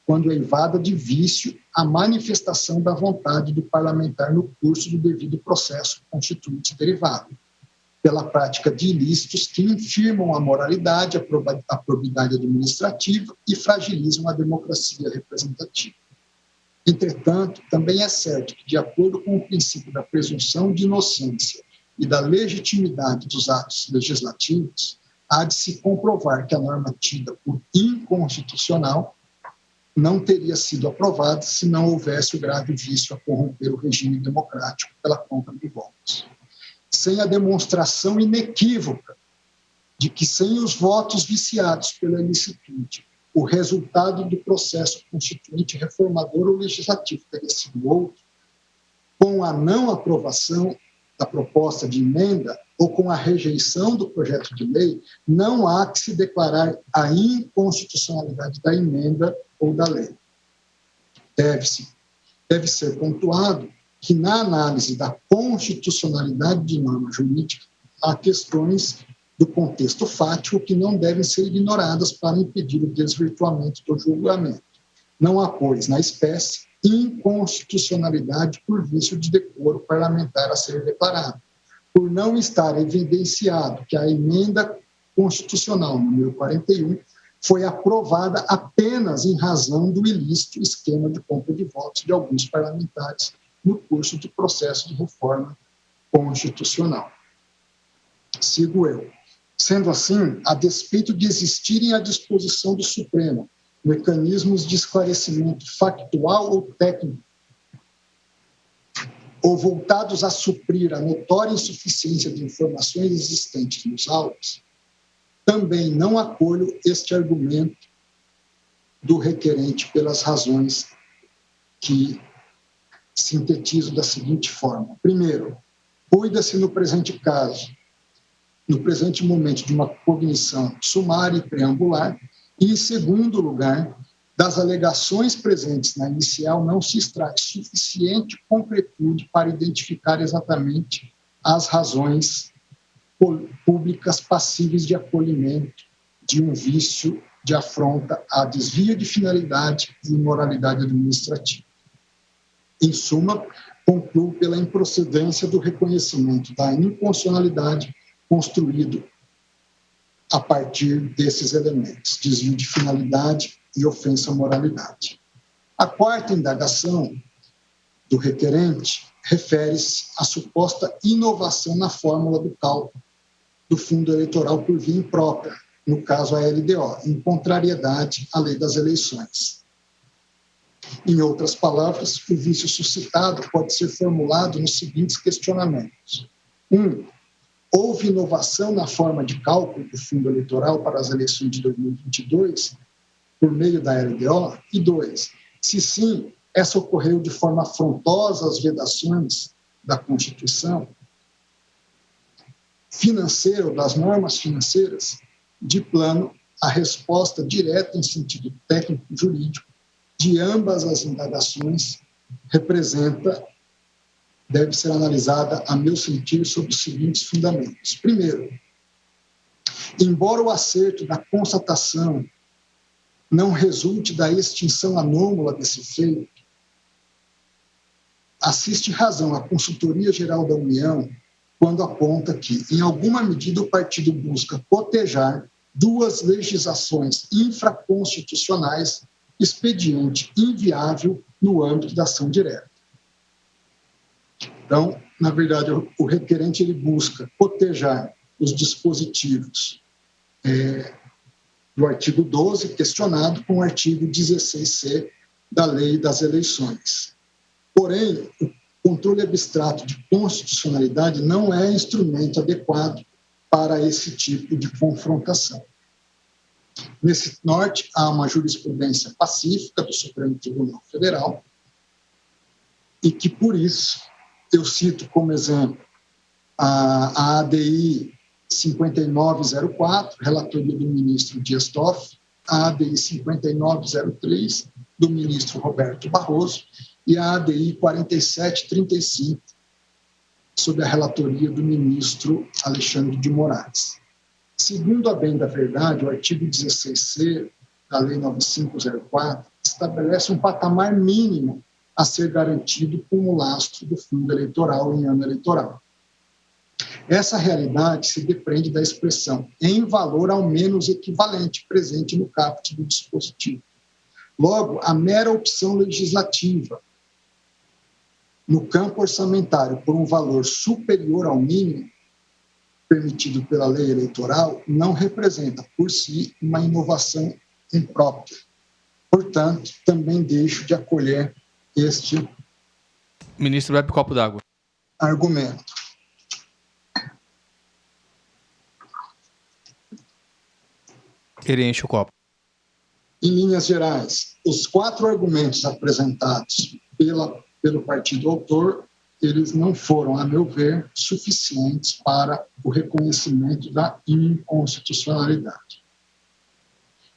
[SPEAKER 4] quando eivada de vício a manifestação da vontade do parlamentar no curso do devido processo constituinte derivado, pela prática de ilícitos que infirmam a moralidade, a probidade administrativa e fragilizam a democracia representativa. Entretanto, também é certo que, de acordo com o princípio da presunção de inocência e da legitimidade dos atos legislativos, há de se comprovar que a norma tida por inconstitucional não teria sido aprovada se não houvesse o grave vício a corromper o regime democrático pela compra de votos. Sem a demonstração inequívoca de que, sem os votos viciados pela ilicitude, o resultado do processo constituinte reformador ou legislativo teria sido outro, com a não aprovação da proposta de emenda ou com a rejeição do projeto de lei, não há que se declarar a inconstitucionalidade da emenda ou da lei. Deve ser pontuado que, na análise da constitucionalidade de norma jurídica, há questões do contexto fático que não devem ser ignoradas para impedir o desvirtuamento do julgamento. Não há, pois, na espécie, inconstitucionalidade por vício de decoro parlamentar a ser declarado, por não estar evidenciado que a emenda constitucional número 41 foi aprovada apenas em razão do ilícito esquema de compra de votos de alguns parlamentares no curso do processo de reforma constitucional. Sigo eu. Sendo assim, a despeito de existirem à disposição do Supremo mecanismos de esclarecimento factual ou técnico, ou voltados a suprir a notória insuficiência de informações existentes nos autos, também não acolho este argumento do requerente pelas razões que sintetizo da seguinte forma. Primeiro, cuida-se no presente caso, no presente momento, de uma cognição sumária e preambular, e, em segundo lugar, das alegações presentes na inicial não se extrai suficiente concretude para identificar exatamente as razões públicas passíveis de acolhimento de um vício de afronta a desvio de finalidade e imoralidade administrativa. Em suma, concluo pela improcedência do reconhecimento da inconstitucionalidade construído a partir desses elementos, desvio de finalidade e ofensa à moralidade. A quarta indagação do requerente refere-se à suposta inovação na fórmula do cálculo do fundo eleitoral por via imprópria, no caso a LDO, em contrariedade à lei das eleições. Em outras palavras, o vício suscitado pode ser formulado nos seguintes questionamentos. 1. Houve inovação na forma de cálculo do fundo eleitoral para as eleições de 2022 por meio da LDO? E 2. Se sim, essa ocorreu de forma afrontosa às vedações da Constituição financeira ou das normas financeiras? De plano, a resposta direta em sentido técnico-jurídico de ambas as indagações deve ser analisada, a meu sentir, sob os seguintes fundamentos. Primeiro, embora o acerto da constatação não resulte da extinção anômala desse feito, assiste razão a Consultoria Geral da União quando aponta que, em alguma medida, o partido busca cotejar duas legislações infraconstitucionais, expediente inviável no âmbito da ação direta. Então, na verdade, o requerente ele busca cotejar os dispositivos do artigo 12, questionado, com o artigo 16C da Lei das Eleições. Porém, o controle abstrato de constitucionalidade não é instrumento adequado para esse tipo de confrontação. Nesse norte, há uma jurisprudência pacífica do Supremo Tribunal Federal e que, por isso, eu cito como exemplo a ADI 5904, relatoria do ministro Dias Toffoli, a ADI 5903, do ministro Roberto Barroso, e a ADI 4735, sob a relatoria do ministro Alexandre de Moraes. Segundo a bem da verdade, o artigo 16C da Lei 9504 estabelece um patamar mínimo a ser garantido com o lastro do fundo eleitoral em ano eleitoral. Essa realidade se depreende da expressão em valor ao menos equivalente presente no caput do dispositivo. Logo, a mera opção legislativa no campo orçamentário por um valor superior ao mínimo permitido pela lei eleitoral não representa, por si, uma inovação imprópria. Portanto, também deixo de acolher este
[SPEAKER 1] Ministro, bebe copo d'água.
[SPEAKER 4] argumento.
[SPEAKER 1] Ele enche o copo.
[SPEAKER 4] Em linhas gerais, os 4 argumentos apresentados pelo partido autor, eles não foram, a meu ver, suficientes para o reconhecimento da inconstitucionalidade.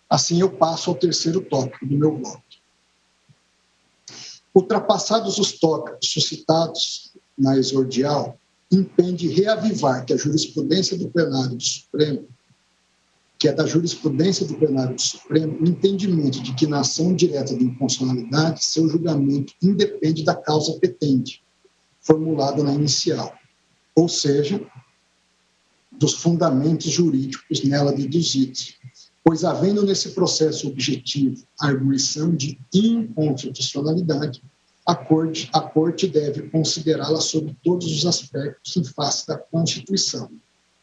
[SPEAKER 4] Assim, eu passo ao terceiro tópico do meu bloco. Ultrapassados os tópicos suscitados na exordial, impende reavivar que a jurisprudência do plenário do Supremo, que é da jurisprudência do plenário do Supremo, o entendimento de que na ação direta de inconstitucionalidade, seu julgamento independe da causa petente, formulada na inicial, ou seja, dos fundamentos jurídicos nela deduzidos, pois havendo nesse processo objetivo a arguição de inconstitucionalidade, a Corte deve considerá-la sob todos os aspectos em face da Constituição,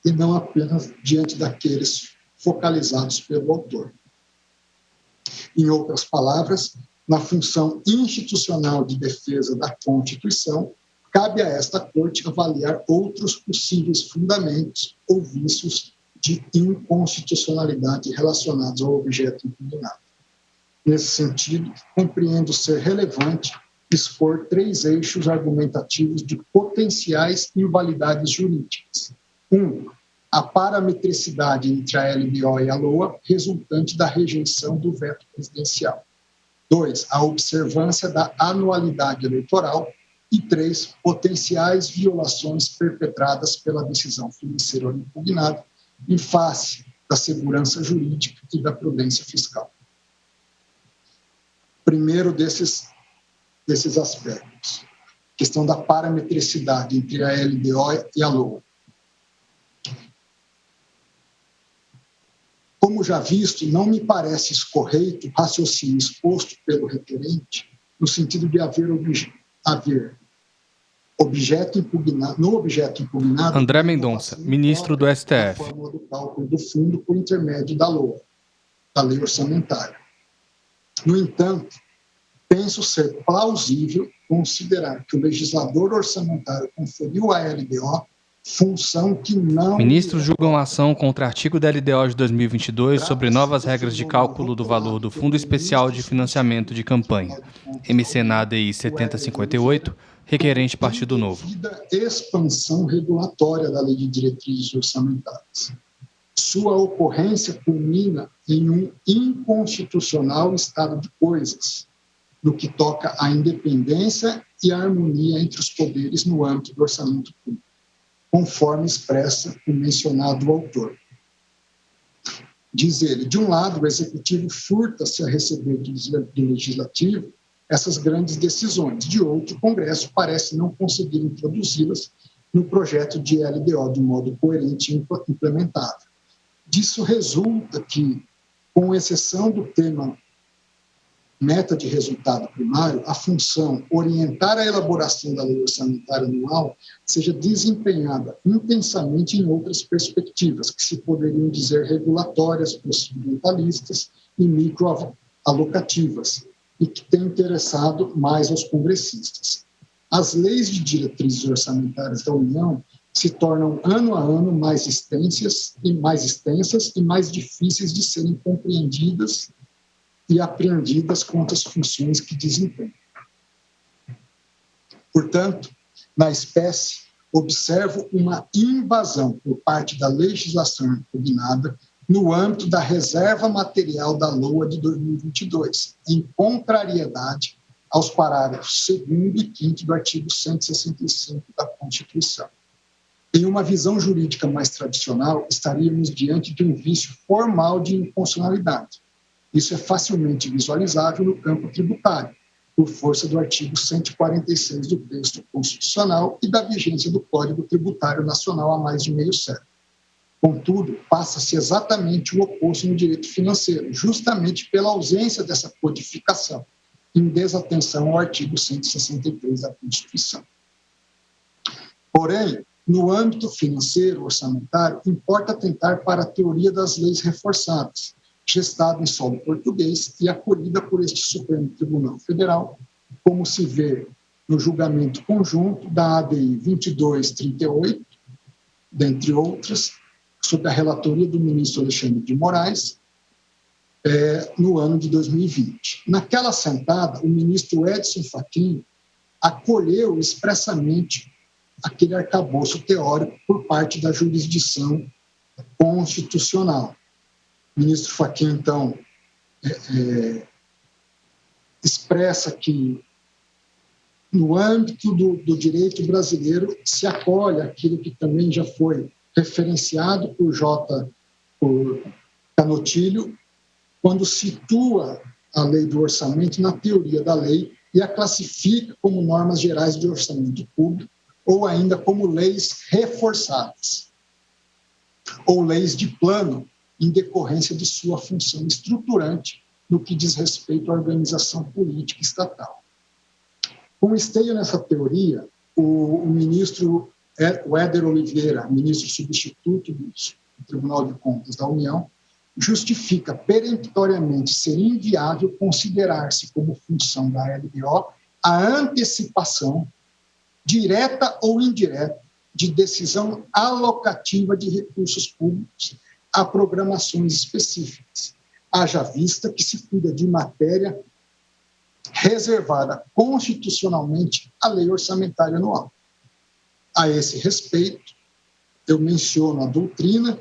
[SPEAKER 4] e não apenas diante daqueles focalizados pelo autor. Em outras palavras, na função institucional de defesa da Constituição, cabe a esta Corte avaliar outros possíveis fundamentos ou vícios de inconstitucionalidade relacionados ao objeto impugnado. Nesse sentido, compreendo ser relevante expor 3 eixos argumentativos de potenciais invalidades jurídicas. 1. A parametricidade entre a LDO e a LOA, resultante da rejeição do veto presidencial. 2. A observância da anualidade eleitoral. E 3. Potenciais violações perpetradas pela decisão financeira impugnada em face da segurança jurídica e da prudência fiscal. Primeiro desses aspectos, questão da parametricidade entre a LDO e a LOA. Como já visto, não me parece escorreito o raciocínio exposto pelo requerente no sentido de haver objeto impugnado, no objeto impugnado...
[SPEAKER 1] André Mendonça, ministro do STF.
[SPEAKER 4] ...fórmula do cálculo do fundo por intermédio da LOA, da lei orçamentária. No entanto, penso ser plausível considerar que o legislador orçamentário conferiu à LDO função que não...
[SPEAKER 1] Ministros julgam a ação contra artigo da LDO de 2022 sobre novas regras de cálculo do valor do Fundo Especial de Financiamento de Campanha, MC na ADI 7058, requerente Partido Novo.
[SPEAKER 4] Expansão regulatória da Lei de Diretrizes Orçamentárias. Sua ocorrência culmina em um inconstitucional estado de coisas, no que toca à independência e à harmonia entre os poderes no âmbito do orçamento público, conforme expressa o mencionado autor. Diz ele, de um lado, o Executivo furta-se a receber do Legislativo essas grandes decisões, de outro, o Congresso parece não conseguir introduzi-las no projeto de LDO de modo coerente e implementável. Disso resulta que, com exceção do tema meta de resultado primário, a função orientar a elaboração da lei orçamentária anual seja desempenhada intensamente em outras perspectivas, que se poderiam dizer regulatórias, procedimentalistas e microalocativas, e que tem interessado mais aos congressistas. As leis de diretrizes orçamentárias da União se tornam ano a ano mais extensas e mais difíceis de serem compreendidas e apreendidas quanto às funções que desempenham. Portanto, na espécie, observo uma invasão por parte da legislação impugnada no âmbito da reserva material da LOA de 2022, em contrariedade aos parágrafos 2º e 5º do artigo 165 da Constituição. Em uma visão jurídica mais tradicional, estaríamos diante de um vício formal de inconstitucionalidade, Isso é facilmente visualizável no campo tributário, por força do artigo 146 do texto constitucional e da vigência do Código Tributário Nacional há mais de meio século. Contudo, passa-se exatamente o oposto no direito financeiro, justamente pela ausência dessa codificação, em desatenção ao artigo 163 da Constituição. Porém, no âmbito financeiro orçamentário, importa atentar para a teoria das leis reforçadas, gestada em solo português e acolhida por este Supremo Tribunal Federal, como se vê no julgamento conjunto da ADI 2238, dentre outras, sob a relatoria do ministro Alexandre de Moraes, no ano de 2020. Naquela sentada, o ministro Edson Fachin acolheu expressamente aquele arcabouço teórico por parte da jurisdição constitucional. O ministro Fachin, então, expressa que, no âmbito do direito brasileiro, se acolhe aquilo que também já foi referenciado por Canotilho, quando situa a lei do orçamento na teoria da lei e a classifica como normas gerais de orçamento público ou ainda como leis reforçadas ou leis de plano em decorrência de sua função estruturante no que diz respeito à organização política estatal. Com esteio nessa teoria, o ministro Éder Oliveira, ministro substituto do Tribunal de Contas da União, justifica peremptoriamente ser inviável considerar-se como função da LDO a antecipação, direta ou indireta, de decisão alocativa de recursos públicos a programações específicas, haja vista que se cuida de matéria reservada constitucionalmente à lei orçamentária anual. A esse respeito, eu menciono a doutrina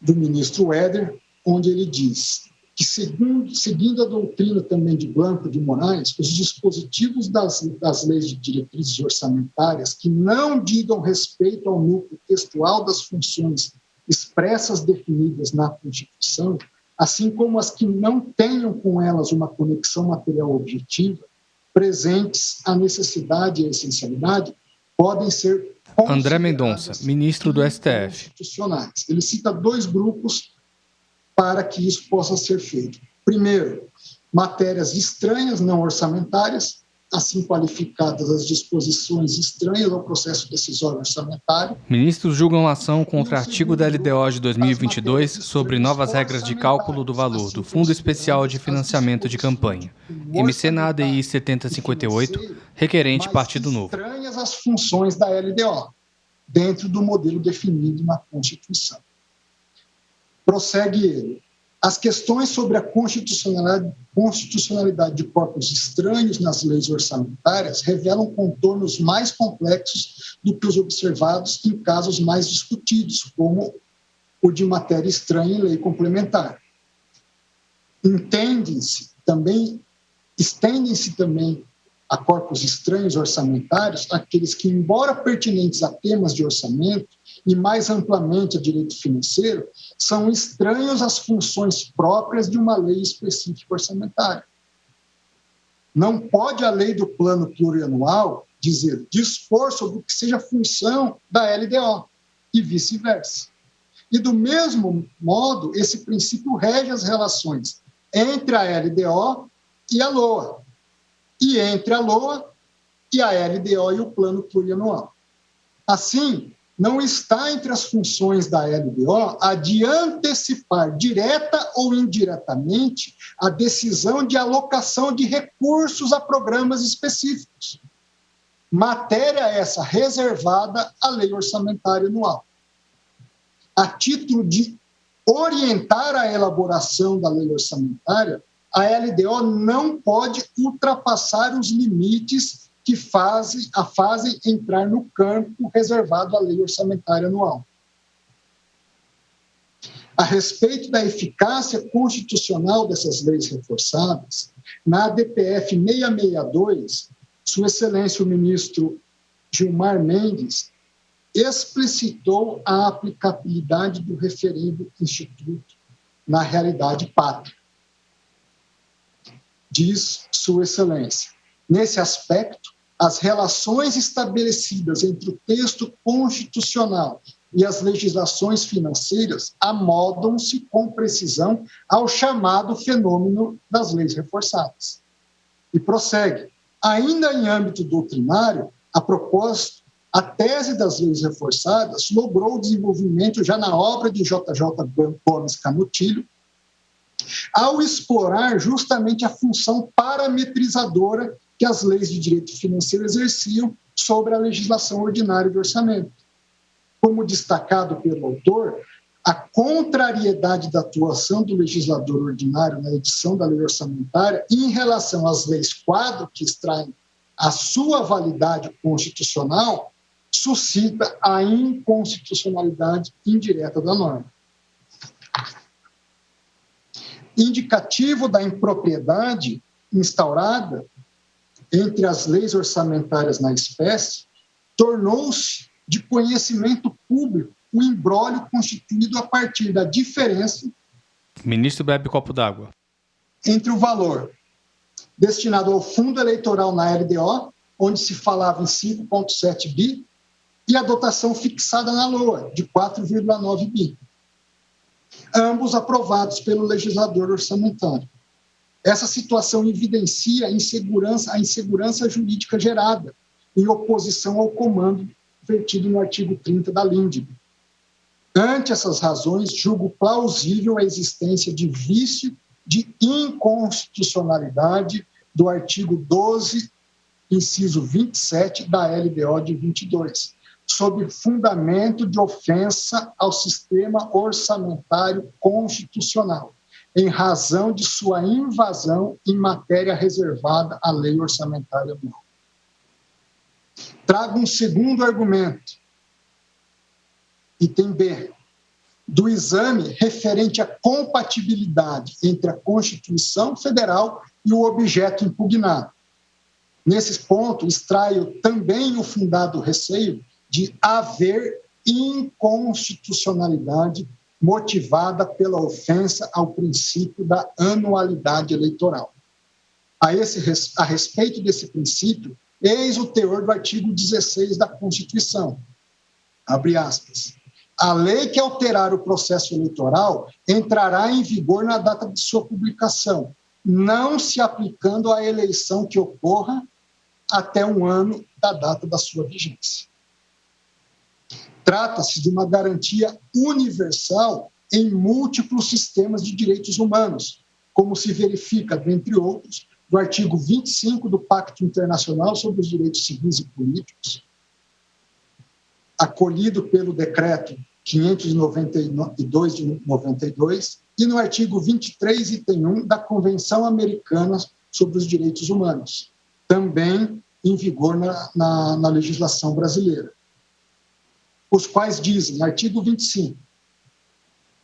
[SPEAKER 4] do ministro Éder, onde ele diz que, seguindo a doutrina também de Blanco de Moraes, os dispositivos das leis de diretrizes orçamentárias que não digam respeito ao núcleo textual das funções expressas definidas na Constituição, assim como as que não tenham com elas uma conexão material objetiva, presentes a necessidade e a essencialidade, podem ser
[SPEAKER 1] André Mendonça, ministro do STF.
[SPEAKER 4] Ele cita dois grupos para que isso possa ser feito. Primeiro, matérias estranhas, não orçamentárias, assim qualificadas as disposições estranhas ao processo decisório orçamentário.
[SPEAKER 1] Ministros julgam ação contra artigo da LDO de 2022 sobre novas regras de cálculo do valor do Fundo Especial de Financiamento de Campanha. MC na ADI 7058, requerente Partido Novo.
[SPEAKER 4] Estranhas as funções da LDO, dentro do modelo definido na Constituição. Prossegue ele. As questões sobre a constitucionalidade de corpos estranhos nas leis orçamentárias revelam contornos mais complexos do que os observados em casos mais discutidos, como o de matéria estranha em lei complementar. Estendem-se também a corpos estranhos orçamentários aqueles que, embora pertinentes a temas de orçamento e mais amplamente a direito financeiro, são estranhos às funções próprias de uma lei específica orçamentária. Não pode a lei do plano plurianual dispor sobre o que seja função da LDO e vice-versa. E, do mesmo modo, esse princípio rege as relações entre a LDO e a LOA, e entre a LOA e a LDO e o plano plurianual. Assim, não está entre as funções da LDO a de antecipar, direta ou indiretamente, a decisão de alocação de recursos a programas específicos. Matéria essa reservada à lei orçamentária anual. A título de orientar a elaboração da lei orçamentária, a LDO não pode ultrapassar os limites que a fazem entrar no campo reservado à lei orçamentária anual. A respeito da eficácia constitucional dessas leis reforçadas, na ADPF 662, Sua Excelência o ministro Gilmar Mendes explicitou a aplicabilidade do referendo instituto na realidade pátria. diz Sua Excelência. Nesse aspecto, as relações estabelecidas entre o texto constitucional e as legislações financeiras amoldam-se com precisão ao chamado fenômeno das leis reforçadas. E prossegue. Ainda em âmbito doutrinário, a propósito, a tese das leis reforçadas logrou o desenvolvimento já na obra de J.J. Gomes Canutilho, ao explorar justamente a função parametrizadora que as leis de direito financeiro exerciam sobre a legislação ordinária de orçamento. Como destacado pelo autor, a contrariedade da atuação do legislador ordinário na edição da lei orçamentária em relação às leis quadro que extraem a sua validade constitucional suscita a inconstitucionalidade indireta da norma. Indicativo da impropriedade instaurada entre as leis orçamentárias na espécie, tornou-se de conhecimento público o imbróglio constituído a partir da diferença.
[SPEAKER 1] Ministro bebe copo d'água.
[SPEAKER 4] Entre o valor destinado ao fundo eleitoral na LDO, onde se falava em 5,7 bi, e a dotação fixada na LOA, de 4,9 bi. Ambos aprovados pelo legislador orçamentário. Essa situação evidencia a insegurança jurídica gerada, em oposição ao comando vertido no artigo 30 da LINDB. Ante essas razões, julgo plausível a existência de vício de inconstitucionalidade do artigo 12, inciso 27 da LDO de 22, sob fundamento de ofensa ao sistema orçamentário constitucional, em razão de sua invasão em matéria reservada à lei orçamentária anual. Trago um segundo argumento, item B, do exame referente à compatibilidade entre a Constituição Federal e o objeto impugnado. Nesse ponto, extraio também o fundado receio de haver inconstitucionalidade motivada pela ofensa ao princípio da anualidade eleitoral. A respeito desse princípio, eis o teor do artigo 16 da Constituição. Abre aspas. A lei que alterar o processo eleitoral entrará em vigor na data de sua publicação, não se aplicando à eleição que ocorra até um ano da data da sua vigência. Trata-se de uma garantia universal em múltiplos sistemas de direitos humanos, como se verifica, dentre outros, do artigo 25 do Pacto Internacional sobre os Direitos Civis e Políticos, acolhido pelo Decreto 592 de 92, e no artigo 23, item 1, da Convenção Americana sobre os Direitos Humanos, também em vigor na legislação brasileira. Os quais dizem, artigo 25,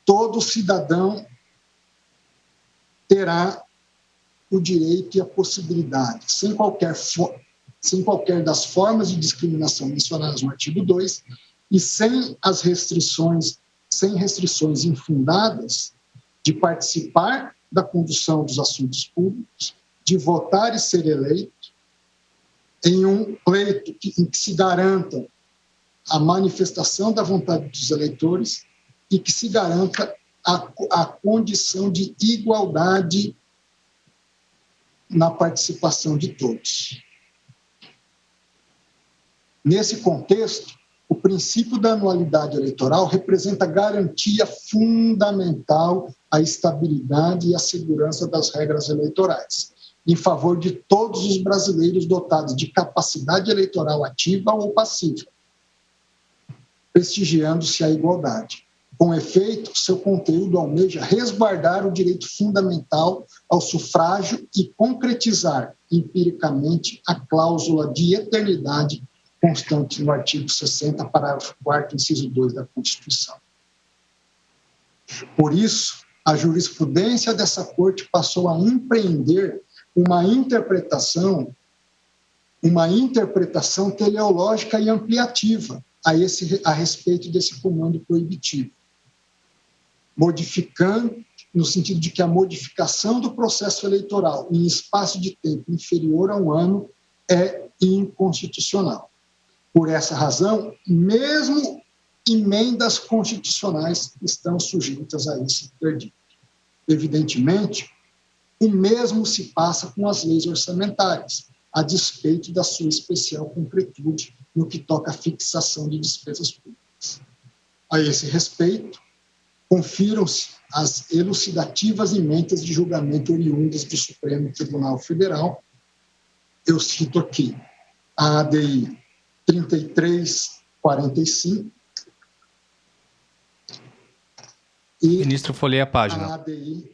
[SPEAKER 4] todo cidadão terá o direito e a possibilidade, sem qualquer das formas de discriminação mencionadas no artigo 2 e sem restrições infundadas, de participar da condução dos assuntos públicos, de votar e ser eleito, em um pleito em que se garanta a manifestação da vontade dos eleitores e que se garanta a condição de igualdade na participação de todos. Nesse contexto, o princípio da anualidade eleitoral representa garantia fundamental à estabilidade e à segurança das regras eleitorais, em favor de todos os brasileiros dotados de capacidade eleitoral ativa ou passiva, prestigiando-se a igualdade. Com efeito, seu conteúdo almeja resguardar o direito fundamental ao sufrágio e concretizar empiricamente a cláusula de eternidade constante no artigo 60, parágrafo 4º, inciso 2 da Constituição. Por isso, a jurisprudência dessa Corte passou a empreender uma interpretação teleológica e ampliativa a respeito desse comando proibitivo, modificando no sentido de que a modificação do processo eleitoral em espaço de tempo inferior a um ano é inconstitucional. Por essa razão, mesmo emendas constitucionais estão sujeitas a esse interdito. Evidentemente, o mesmo se passa com as leis orçamentárias, a despeito da sua especial concretude no que toca à fixação de despesas públicas. A esse respeito, confiram-se as elucidativas emendas de julgamento oriundas do Supremo Tribunal Federal. Eu cito aqui a ADI 3345 e
[SPEAKER 1] Ministro, folheie a página.
[SPEAKER 4] a ADI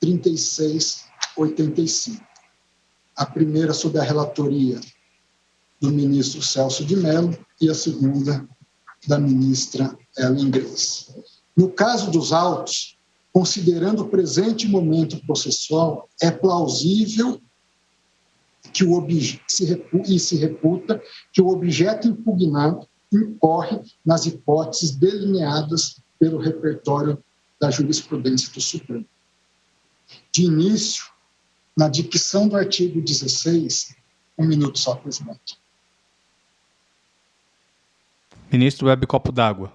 [SPEAKER 4] 3685. A primeira sob a relatoria do ministro Celso de Mello e a segunda da ministra Ellen Grace. No caso dos autos, considerando o presente momento processual, é plausível que se reputa que o objeto impugnado incorre nas hipóteses delineadas pelo repertório da jurisprudência do Supremo. De início, na dicção do artigo 16, um minuto só, presidente.
[SPEAKER 1] Ministro, bebe copo d'água.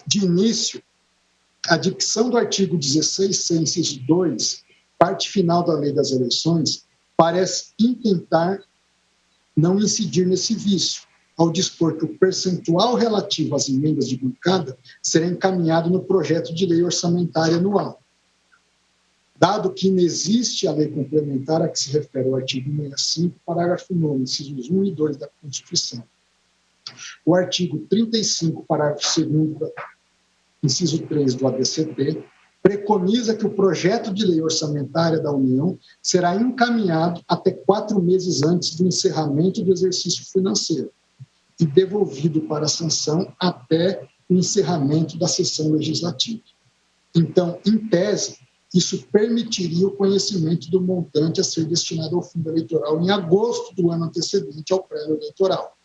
[SPEAKER 4] De início, a dicção do artigo 16, inciso 2, parte final da Lei das Eleições, parece intentar não incidir nesse vício, ao dispor que o percentual relativo às emendas de bancada será encaminhado no projeto de lei orçamentária anual. Dado que inexiste a lei complementar a que se refere o artigo 65, parágrafo 9º, incisos 1 e 2 da Constituição. O artigo 35, parágrafo 2º, inciso 3 do ADCT, preconiza que o projeto de lei orçamentária da União será encaminhado até 4 meses antes do encerramento do exercício financeiro e devolvido para sanção até o encerramento da sessão legislativa. Então, em tese, isso permitiria o conhecimento do montante a ser destinado ao fundo eleitoral em agosto do ano antecedente ao prévio eleitoral.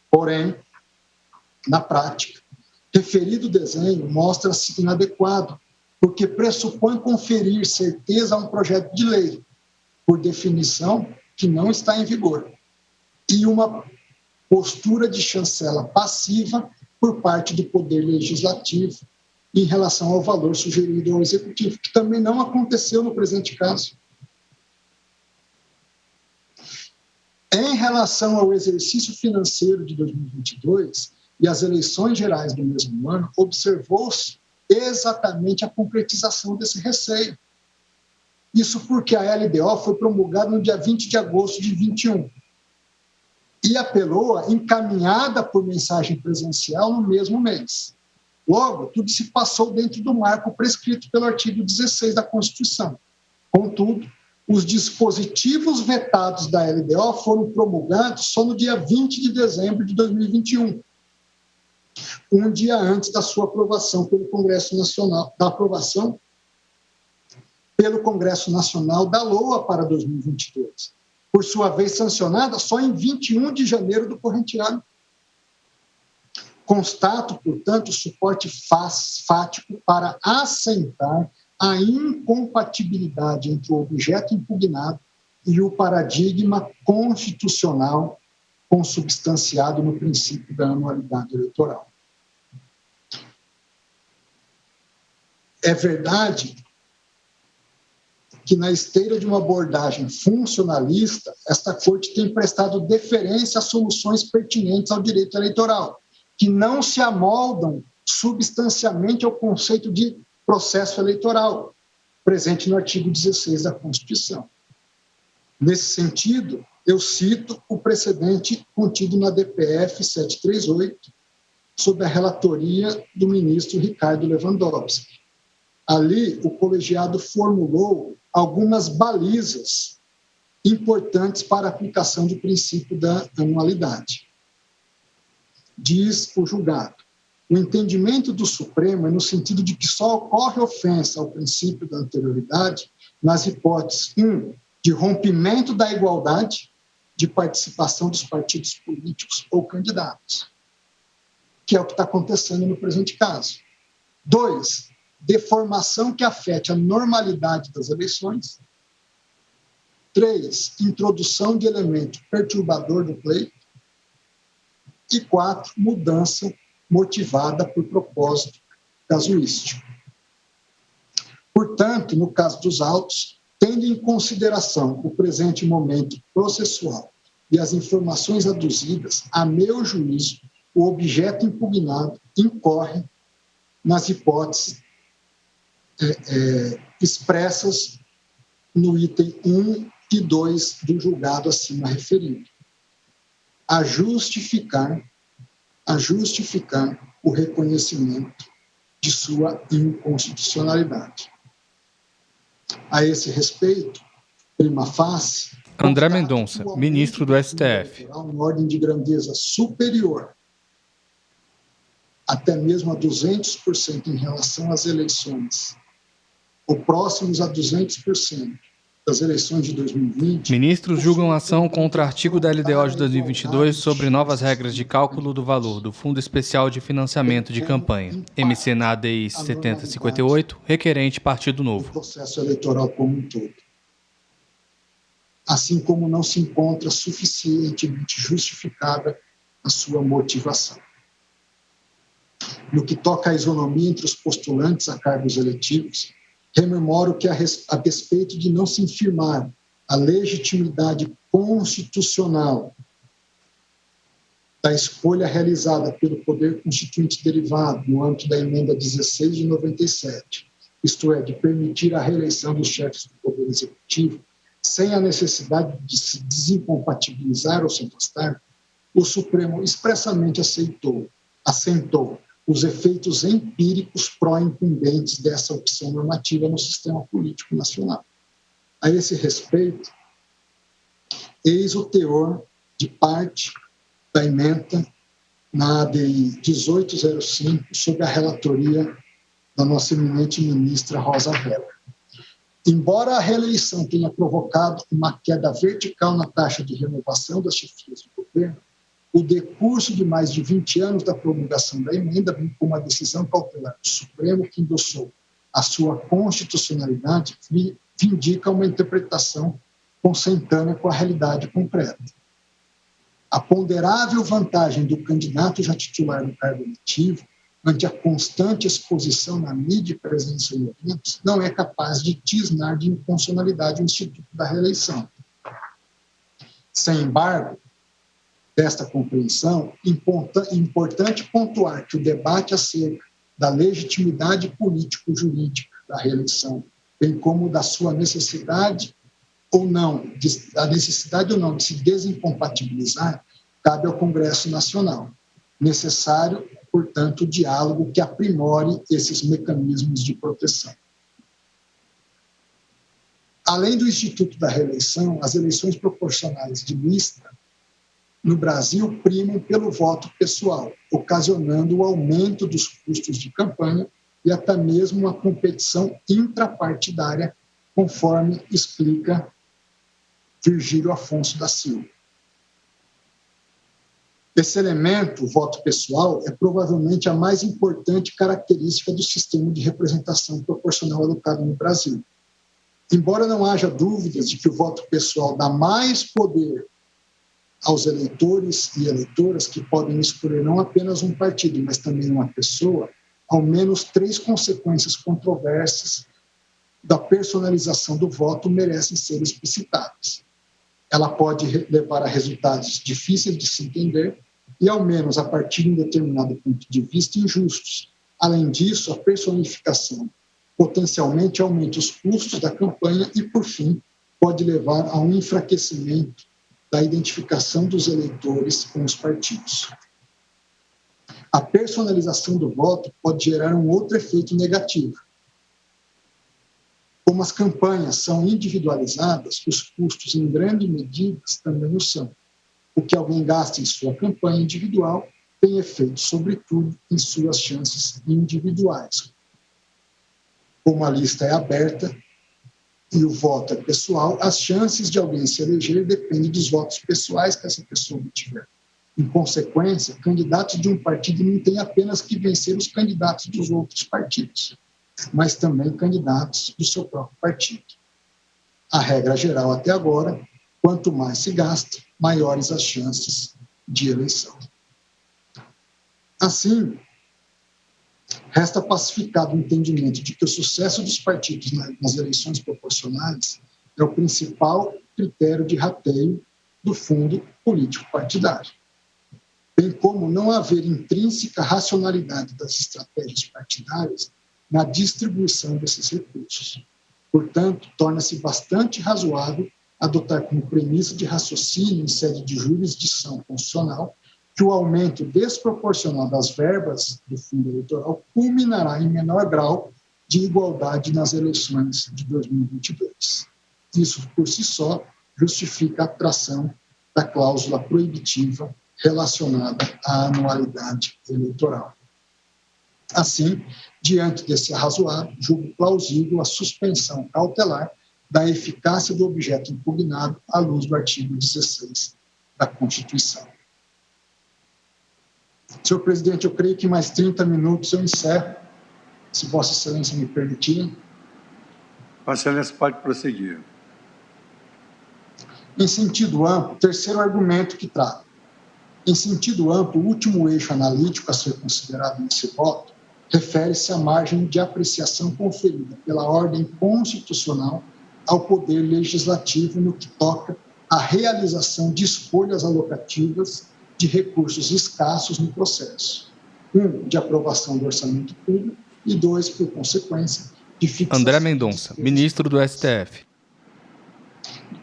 [SPEAKER 4] Porém, na prática, referido desenho mostra-se inadequado, porque pressupõe conferir certeza a um projeto de lei, por definição, que não está em vigor, e uma postura de chancela passiva por parte do Poder Legislativo em relação ao valor sugerido ao Executivo, que também não aconteceu no presente caso. Em relação ao exercício financeiro de 2022 e às eleições gerais do mesmo ano, observou-se exatamente a concretização desse receio. Isso porque a LDO foi promulgada no dia 20 de agosto de 21 e a PELOA encaminhada por mensagem presencial no mesmo mês. Logo, tudo se passou dentro do marco prescrito pelo artigo 16 da Constituição. Contudo, os dispositivos vetados da LDO foram promulgados só no dia 20 de dezembro de 2021, um dia antes da sua aprovação pelo Congresso Nacional, da aprovação pelo Congresso Nacional da LOA para 2022, por sua vez sancionada só em 21 de janeiro do corrente ano. Constato, portanto, o suporte fático para assentar a incompatibilidade entre o objeto impugnado e o paradigma constitucional consubstanciado no princípio da anualidade eleitoral. É verdade que, na esteira de uma abordagem funcionalista, esta Corte tem prestado deferência a soluções pertinentes ao direito eleitoral, que não se amoldam substancialmente ao conceito de processo eleitoral, presente no artigo 16 da Constituição. Nesse sentido, eu cito o precedente contido na DPF 738, sob a relatoria do ministro Ricardo Lewandowski. Ali, o colegiado formulou algumas balizas importantes para a aplicação do princípio da anualidade. Diz o julgado: o entendimento do Supremo é no sentido de que só ocorre ofensa ao princípio da anterioridade nas hipóteses 1, de rompimento da igualdade de participação dos partidos políticos ou candidatos, que é o que está acontecendo no presente caso. 2, deformação que afete a normalidade das eleições. 3, introdução de elemento perturbador do pleito. E 4, mudança motivada por propósito casuístico. Portanto, no caso dos autos, tendo em consideração o presente momento processual e as informações aduzidas, a meu juízo, o objeto impugnado incorre nas hipóteses expressas no item 1 e 2 do julgado acima referido, a justificar o reconhecimento de sua inconstitucionalidade. A esse respeito, prima facie,
[SPEAKER 1] André Mendonça, ministro do STF.
[SPEAKER 4] Uma ordem de grandeza superior, até mesmo a 200% em relação às eleições, ou próximos a 200% das eleições de 2020...
[SPEAKER 1] Ministros julgam ação contra artigo da LDO de 2022 sobre novas regras de cálculo do valor do Fundo Especial de Financiamento de Campanha, MC na ADI 7058, requerente Partido Novo.
[SPEAKER 4] O processo eleitoral como um todo. Assim como não se encontra suficientemente justificada a sua motivação. No que toca à isonomia entre os postulantes a cargos eletivos, rememoro que, a despeito de não se infirmar a legitimidade constitucional da escolha realizada pelo Poder Constituinte derivado no âmbito da emenda 16 de 97, isto é, de permitir a reeleição dos chefes do Poder Executivo, sem a necessidade de se desincompatibilizar ou se afastar, o Supremo expressamente assentou os efeitos empíricos pró-incumbentes dessa opção normativa no sistema político nacional. A esse respeito, eis o teor de parte da ementa na ADI 1805, sob a relatoria da nossa eminente ministra Rosa Weber. Embora a reeleição tenha provocado uma queda vertical na taxa de renovação das chefias do governo, o decurso de mais de 20 anos da promulgação da emenda, bem como a decisão cautelar do Supremo que endossou a sua constitucionalidade, vindica uma interpretação consentânea com a realidade concreta. A ponderável vantagem do candidato já titular do cargo eletivo, ante a constante exposição na mídia e presença em eventos, não é capaz de tisnar de inconstitucionalidade o instituto da reeleição. Sem embargo, desta compreensão, importante pontuar que o debate acerca da legitimidade político-jurídica da reeleição, bem como da sua necessidade ou não de se desincompatibilizar, cabe ao Congresso Nacional. Necessário, portanto, o diálogo que aprimore esses mecanismos de proteção. Além do Instituto da Reeleição, as eleições proporcionais de lista no Brasil primam pelo voto pessoal, ocasionando o aumento dos custos de campanha e até mesmo uma competição intrapartidária, conforme explica Virgílio Afonso da Silva. Esse elemento, o voto pessoal, é provavelmente a mais importante característica do sistema de representação proporcional adotado no Brasil. Embora não haja dúvidas de que o voto pessoal dá mais poder aos eleitores e eleitoras que podem escolher não apenas um partido, mas também uma pessoa, ao menos 3 consequências controversas da personalização do voto merecem ser explicitadas. Ela pode levar a resultados difíceis de se entender e, ao menos a partir de um determinado ponto de vista, injustos. Além disso, a personificação potencialmente aumenta os custos da campanha e, por fim, pode levar a um enfraquecimento da identificação dos eleitores com os partidos. A personalização do voto pode gerar um outro efeito negativo. Como as campanhas são individualizadas, os custos, em grande medida, também o são. O que alguém gasta em sua campanha individual tem efeito, sobretudo, em suas chances individuais. Como a lista é aberta e o voto é pessoal, as chances de alguém se eleger dependem dos votos pessoais que essa pessoa obtiver. Em consequência, candidatos de um partido não têm apenas que vencer os candidatos dos outros partidos, mas também candidatos do seu próprio partido. A regra geral até agora, quanto mais se gasta, maiores as chances de eleição. Assim, resta pacificado o entendimento de que o sucesso dos partidos nas eleições proporcionais é o principal critério de rateio do fundo político partidário, bem como não haver intrínseca racionalidade das estratégias partidárias na distribuição desses recursos. Portanto, torna-se bastante razoável adotar como premissa de raciocínio em sede de jurisdição constitucional que o aumento desproporcional das verbas do fundo eleitoral culminará em menor grau de igualdade nas eleições de 2022. Isso, por si só, justifica a atração da cláusula proibitiva relacionada à anualidade eleitoral. Assim, diante desse arrazoado, julgo plausível a suspensão cautelar da eficácia do objeto impugnado à luz do artigo 16 da Constituição. Senhor presidente, eu creio que mais 30 minutos eu encerro, se Vossa Excelência me permitir.
[SPEAKER 3] Vossa Excelência pode prosseguir.
[SPEAKER 4] Em sentido amplo, terceiro argumento que trago. Em sentido amplo, o último eixo analítico a ser considerado nesse voto refere-se à margem de apreciação conferida pela ordem constitucional ao Poder Legislativo no que toca à realização de escolhas alocativas de recursos escassos no processo. 1, de aprovação do orçamento público e 2, por consequência, de fixação...
[SPEAKER 1] André Mendonça, ministro do STF.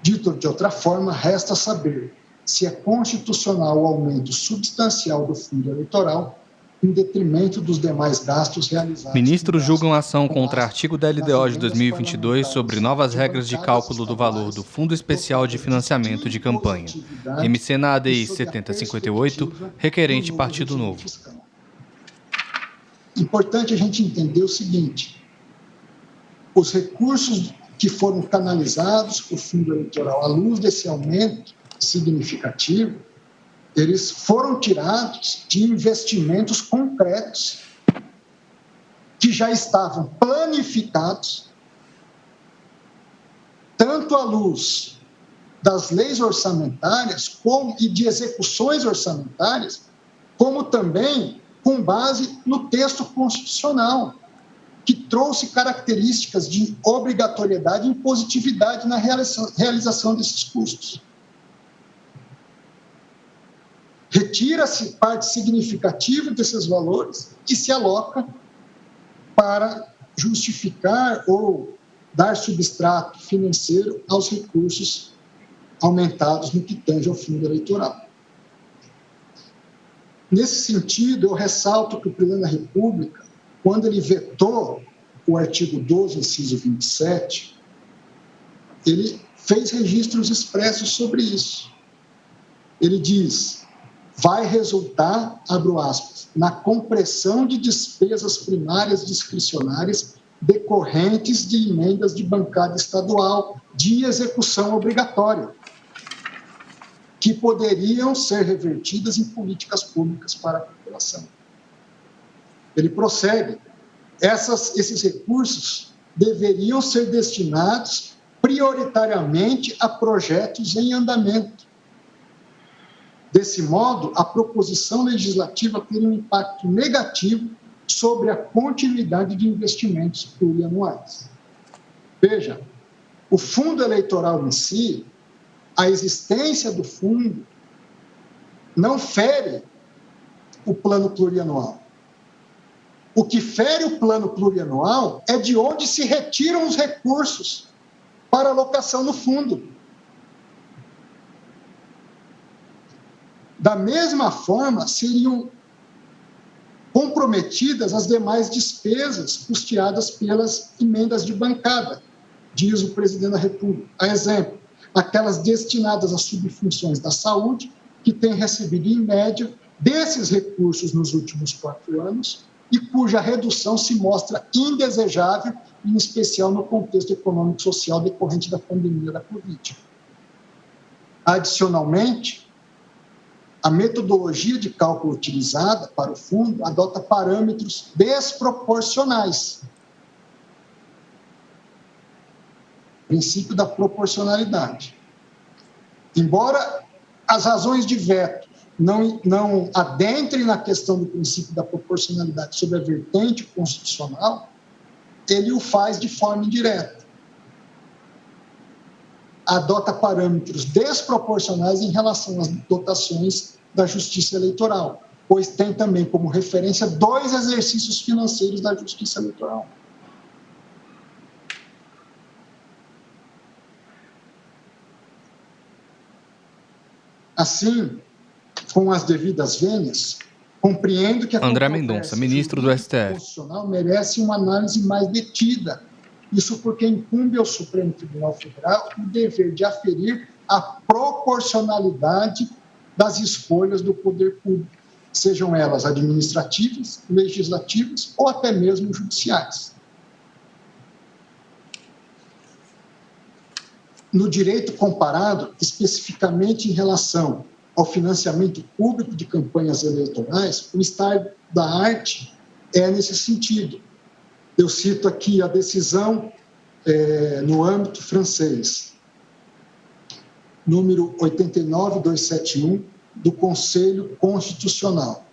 [SPEAKER 4] Dito de outra forma, resta saber se é constitucional o aumento substancial do fundo eleitoral em detrimento dos demais gastos realizados.
[SPEAKER 1] Ministros julgam ação contra artigo da LDO de 2022 sobre novas regras de cálculo do valor do Fundo Especial de Financiamento de Campanha. MC na ADI 7058, requerente Partido Novo.
[SPEAKER 4] Importante a gente entender o seguinte: os recursos que foram canalizados para o fundo eleitoral à luz desse aumento significativo, eles foram tirados de investimentos concretos que já estavam planificados, tanto à luz das leis orçamentárias e de execuções orçamentárias, como também com base no texto constitucional, que trouxe características de obrigatoriedade e impositividade na realização desses custos. Retira-se parte significativa desses valores e se aloca para justificar ou dar substrato financeiro aos recursos aumentados no que tange ao fundo eleitoral. Nesse sentido, eu ressalto que o Presidente da República, quando ele vetou o artigo 12, inciso 27, ele fez registros expressos sobre isso. Ele diz: vai resultar, abro aspas, na compressão de despesas primárias discricionárias decorrentes de emendas de bancada estadual de execução obrigatória, que poderiam ser revertidas em políticas públicas para a população. Ele prossegue: esses recursos deveriam ser destinados prioritariamente a projetos em andamento. Desse modo, a proposição legislativa teria um impacto negativo sobre a continuidade de investimentos plurianuais. Veja, o fundo eleitoral em si, a existência do fundo, não fere o plano plurianual. O que fere o plano plurianual é de onde se retiram os recursos para alocação no fundo. Da mesma forma, seriam comprometidas as demais despesas custeadas pelas emendas de bancada, diz o Presidente da República. A exemplo, aquelas destinadas a subfunções da saúde, que têm recebido, em média, desses recursos nos últimos 4 anos, e cuja redução se mostra indesejável, em especial no contexto econômico e social decorrente da pandemia da Covid. Adicionalmente, A metodologia de cálculo utilizada para o fundo adota parâmetros desproporcionais. Princípio da proporcionalidade. Embora as razões de veto não adentrem na questão do princípio da proporcionalidade sobre a vertente constitucional, ele o faz de forma indireta. Adota parâmetros desproporcionais em relação às dotações da Justiça Eleitoral, pois tem também como referência 2 exercícios financeiros da Justiça Eleitoral. Assim, com as devidas vênias, compreendo que a
[SPEAKER 1] André Mendonça, ministro do STF.
[SPEAKER 4] Constitucional merece uma análise mais detida. Isso porque incumbe ao Supremo Tribunal Federal o dever de aferir a proporcionalidade das escolhas do poder público, sejam elas administrativas, legislativas ou até mesmo judiciais. No direito comparado, especificamente em relação ao financiamento público de campanhas eleitorais, o estado da arte é nesse sentido. Eu cito aqui a decisão no âmbito francês, número 89271, do Conselho Constitucional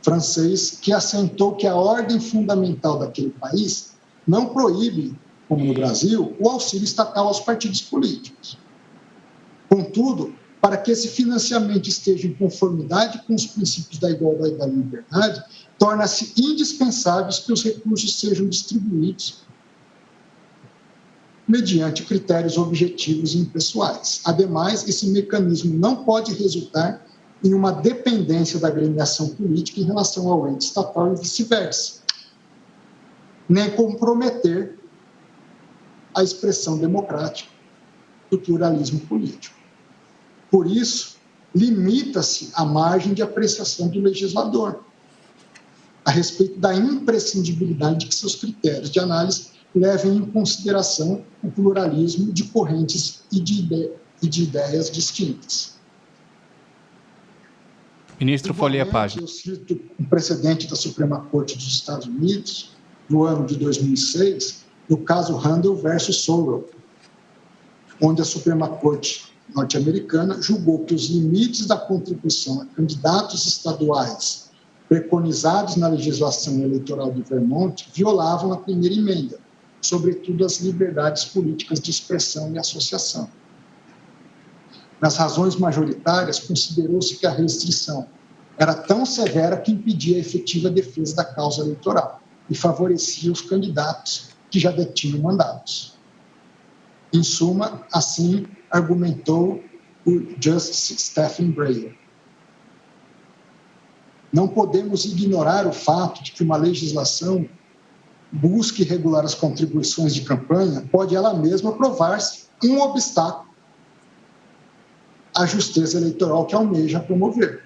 [SPEAKER 4] francês, que assentou que a ordem fundamental daquele país não proíbe, como no Brasil, o auxílio estatal aos partidos políticos. Contudo, para que esse financiamento esteja em conformidade com os princípios da igualdade e da liberdade, torna-se indispensável que os recursos sejam distribuídos mediante critérios objetivos e impessoais. Ademais, esse mecanismo não pode resultar em uma dependência da agremiação política em relação ao ente estatal e vice-versa, nem comprometer a expressão democrática do pluralismo político. Por isso, limita-se a margem de apreciação do legislador a respeito da imprescindibilidade de que seus critérios de análise levem em consideração o pluralismo de correntes e de ideias distintas.
[SPEAKER 1] Ministro, folheie a página.
[SPEAKER 4] Eu cito um precedente da Suprema Corte dos Estados Unidos, no ano de 2006, no caso Handel versus Sorrell, onde a Suprema Corte norte-americana julgou que os limites da contribuição a candidatos estaduais preconizados na legislação eleitoral de Vermont violavam a primeira emenda, sobretudo as liberdades políticas de expressão e associação. Nas razões majoritárias, considerou-se que a restrição era tão severa que impedia a efetiva defesa da causa eleitoral e favorecia os candidatos que já detinham mandatos. Em suma, assim argumentou o Justice Stephen Breyer. Não podemos ignorar o fato de que uma legislação busque regular as contribuições de campanha pode ela mesma provar-se um obstáculo à justeza eleitoral que almeja promover.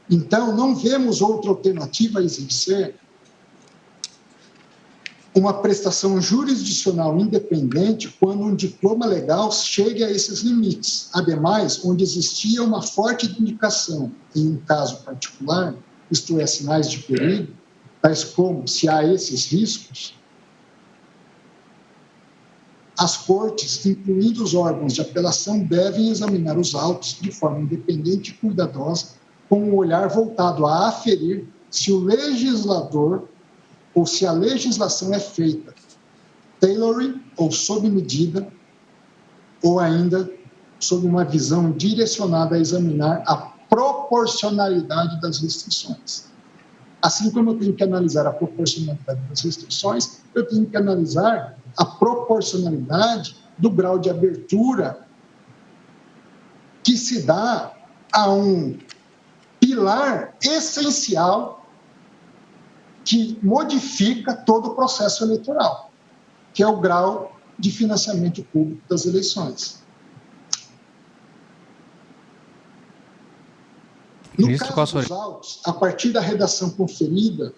[SPEAKER 4] Então, não vemos outra alternativa a exercer uma prestação jurisdicional independente quando um diploma legal chegue a esses limites. Ademais, onde existia uma forte indicação em um caso particular, isto é, sinais de perigo, tais como se há esses riscos, as cortes, incluindo os órgãos de apelação, devem examinar os autos de forma independente e cuidadosa, com um olhar voltado a aferir se o legislador ou se a legislação é feita tailoring ou sob medida, ou ainda sob uma visão direcionada a examinar a proporcionalidade das restrições. Assim como eu tenho que analisar a proporcionalidade das restrições, eu tenho que analisar a proporcionalidade do grau de abertura que se dá a um pilar essencial que modifica todo o processo eleitoral, que é o grau de financiamento público das eleições. No caso dos autos, a partir da redação conferida,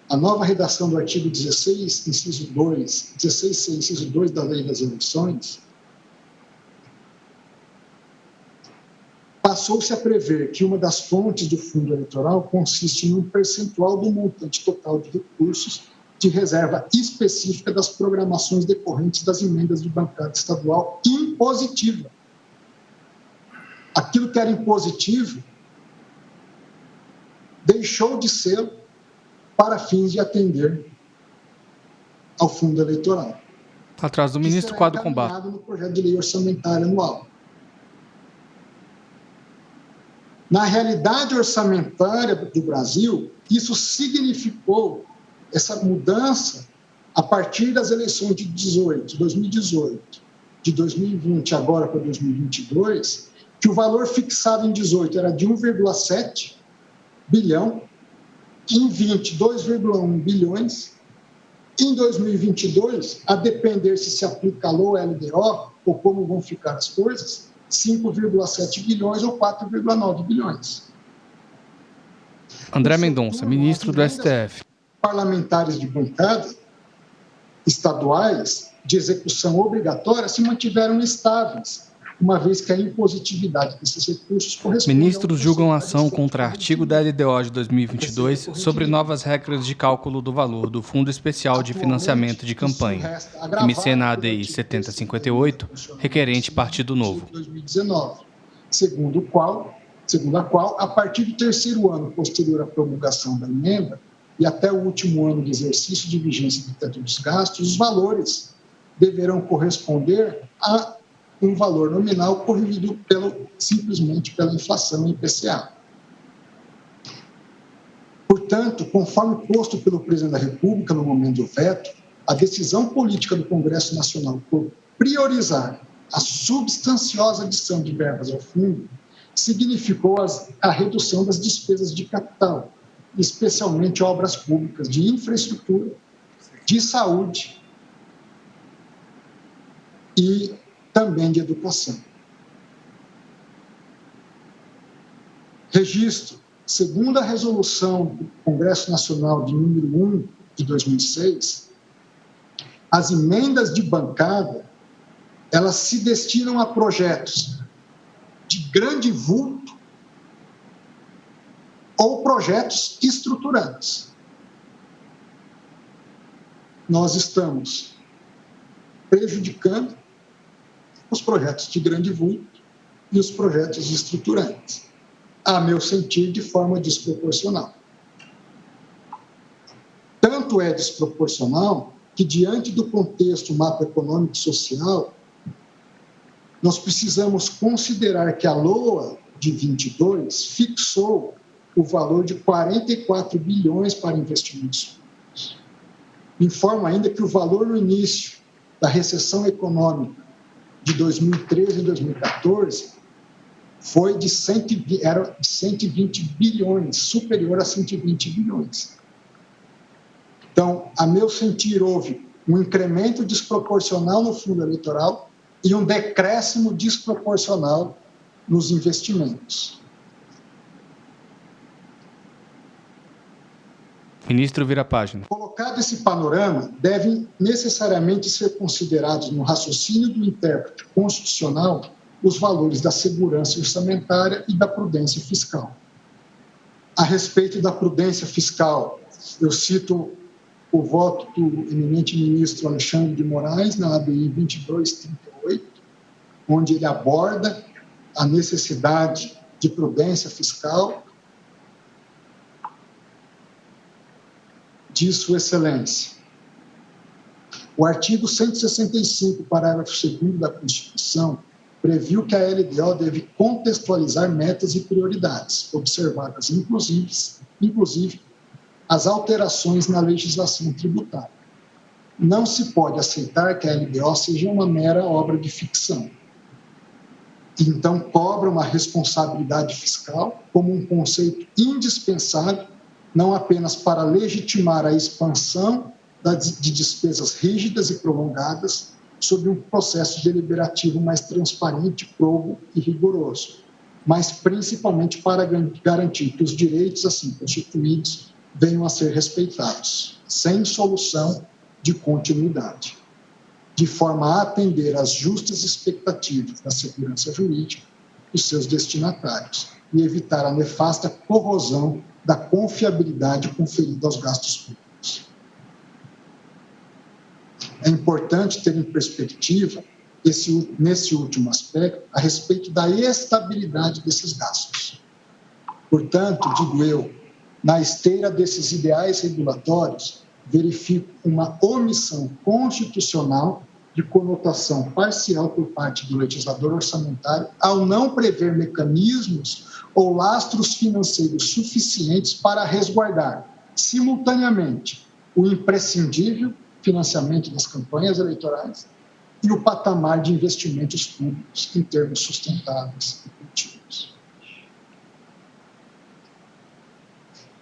[SPEAKER 4] a nova redação do artigo 16, inciso 2, 16C, inciso 2 da Lei das Eleições, passou-se a prever que uma das fontes do fundo eleitoral consiste em um percentual do montante total de recursos de reserva específica das programações decorrentes das emendas de bancada estadual impositiva. Aquilo que era impositivo deixou de ser para fins de atender ao fundo eleitoral.
[SPEAKER 1] Atrás do ministro Quadro Combate.
[SPEAKER 4] No projeto de lei orçamentária anual. Na realidade orçamentária do Brasil, isso significou essa mudança a partir das eleições de 2018, de 2020, agora para 2022, que o valor fixado em 18 era de 1,7 bilhão, em 20, 2,1 bilhões, em 2022, a depender se aplica a LOA, LDO, ou como vão ficar as coisas, 5,7 bilhões ou 4,9 bilhões.
[SPEAKER 1] André Mendonça, ministro do STF.
[SPEAKER 4] Parlamentares de bancada estaduais de execução obrigatória se mantiveram estáveis, uma vez que a impositividade desses recursos corresponde...
[SPEAKER 1] Ministros julgam ação contra artigo da LDO de 2022 sobre novas regras de cálculo do valor do Fundo Especial de Financiamento de Campanha, MC na ADI 7058, requerente Partido Novo.
[SPEAKER 4] 2019, segundo a qual, a partir do terceiro ano posterior à promulgação da emenda e até o último ano de exercício de vigência do teto dos gastos, os valores deverão corresponder a um valor nominal corrigido simplesmente pela inflação IPCA. Portanto, conforme posto pelo presidente da República no momento do veto, a decisão política do Congresso Nacional por priorizar a substanciosa adição de verbas ao fundo significou a redução das despesas de capital, especialmente obras públicas de infraestrutura, de saúde e também de educação. Registro, segundo a resolução do Congresso Nacional de número 1 de 2006, as emendas de bancada, elas se destinam a projetos de grande vulto ou projetos estruturantes. Nós estamos prejudicando os projetos de grande vulto e os projetos estruturantes, a meu sentir, de forma desproporcional. Tanto é desproporcional que, diante do contexto macroeconômico e social, nós precisamos considerar que a LOA de 22 fixou o valor de 44 bilhões para investimentos públicos. Informa ainda que o valor no início da recessão econômica de 2013 e 2014 foi de 120 bilhões, superior a 120 bilhões. Então, a meu sentir, houve um incremento desproporcional no fundo eleitoral e um decréscimo desproporcional nos investimentos.
[SPEAKER 1] Ministro vira a página.
[SPEAKER 4] Colocado esse panorama, devem necessariamente ser considerados no raciocínio do intérprete constitucional os valores da segurança orçamentária e da prudência fiscal. A respeito da prudência fiscal, eu cito o voto do eminente ministro Alexandre de Moraes, na ABI 2238, onde ele aborda a necessidade de prudência fiscal de Sua Excelência. O artigo 165, parágrafo 2º da Constituição, previu que a LDO deve contextualizar metas e prioridades, observadas inclusive as alterações na legislação tributária. Não se pode aceitar que a LDO seja uma mera obra de ficção. Então, cobra uma responsabilidade fiscal como um conceito indispensável, não apenas para legitimar a expansão de despesas rígidas e prolongadas sob um processo deliberativo mais transparente, probo e rigoroso, mas principalmente para garantir que os direitos assim constituídos venham a ser respeitados, sem solução de continuidade, de forma a atender às justas expectativas da segurança jurídica dos seus destinatários e evitar a nefasta corrosão da confiabilidade conferida aos gastos públicos. É importante ter em perspectiva, nesse último aspecto, a respeito da estabilidade desses gastos. Portanto, digo eu, na esteira desses ideais regulatórios, verifico uma omissão constitucional de conotação parcial por parte do legislador orçamentário ao não prever mecanismos ou lastros financeiros suficientes para resguardar, simultaneamente, o imprescindível financiamento das campanhas eleitorais e o patamar de investimentos públicos em termos sustentáveis e produtivos.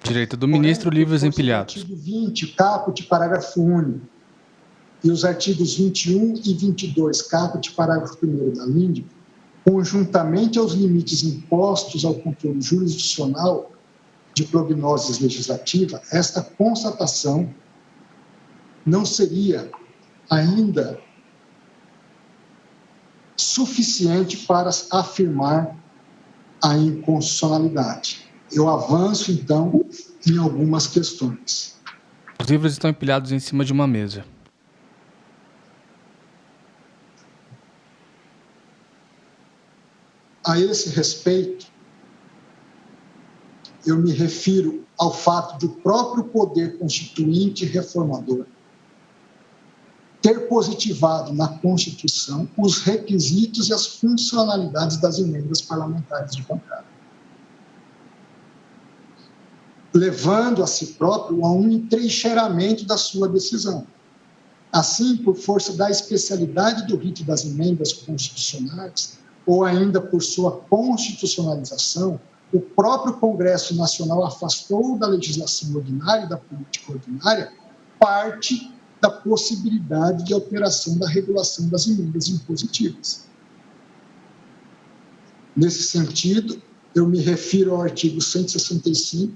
[SPEAKER 1] Direito do ministro, livros empilhados.
[SPEAKER 4] Artigo 20, caput, parágrafo único, e os artigos 21 e 22, caput, parágrafo 1º da LINDB, conjuntamente aos limites impostos ao controle jurisdicional de prognoses legislativa, esta constatação não seria ainda suficiente para afirmar a inconstitucionalidade. Eu avanço, então, em algumas questões.
[SPEAKER 1] Os livros estão empilhados em cima de uma mesa.
[SPEAKER 4] A esse respeito, eu me refiro ao fato de o próprio poder constituinte e reformador ter positivado na Constituição os requisitos e as funcionalidades das emendas parlamentares de bancada, levando a si próprio a um entrincheiramento da sua decisão. Assim, por força da especialidade do rito das emendas constitucionais, ou ainda por sua constitucionalização, o próprio Congresso Nacional afastou da legislação ordinária e da política ordinária parte da possibilidade de alteração da regulação das emendas impositivas. Nesse sentido, eu me refiro ao artigo 165,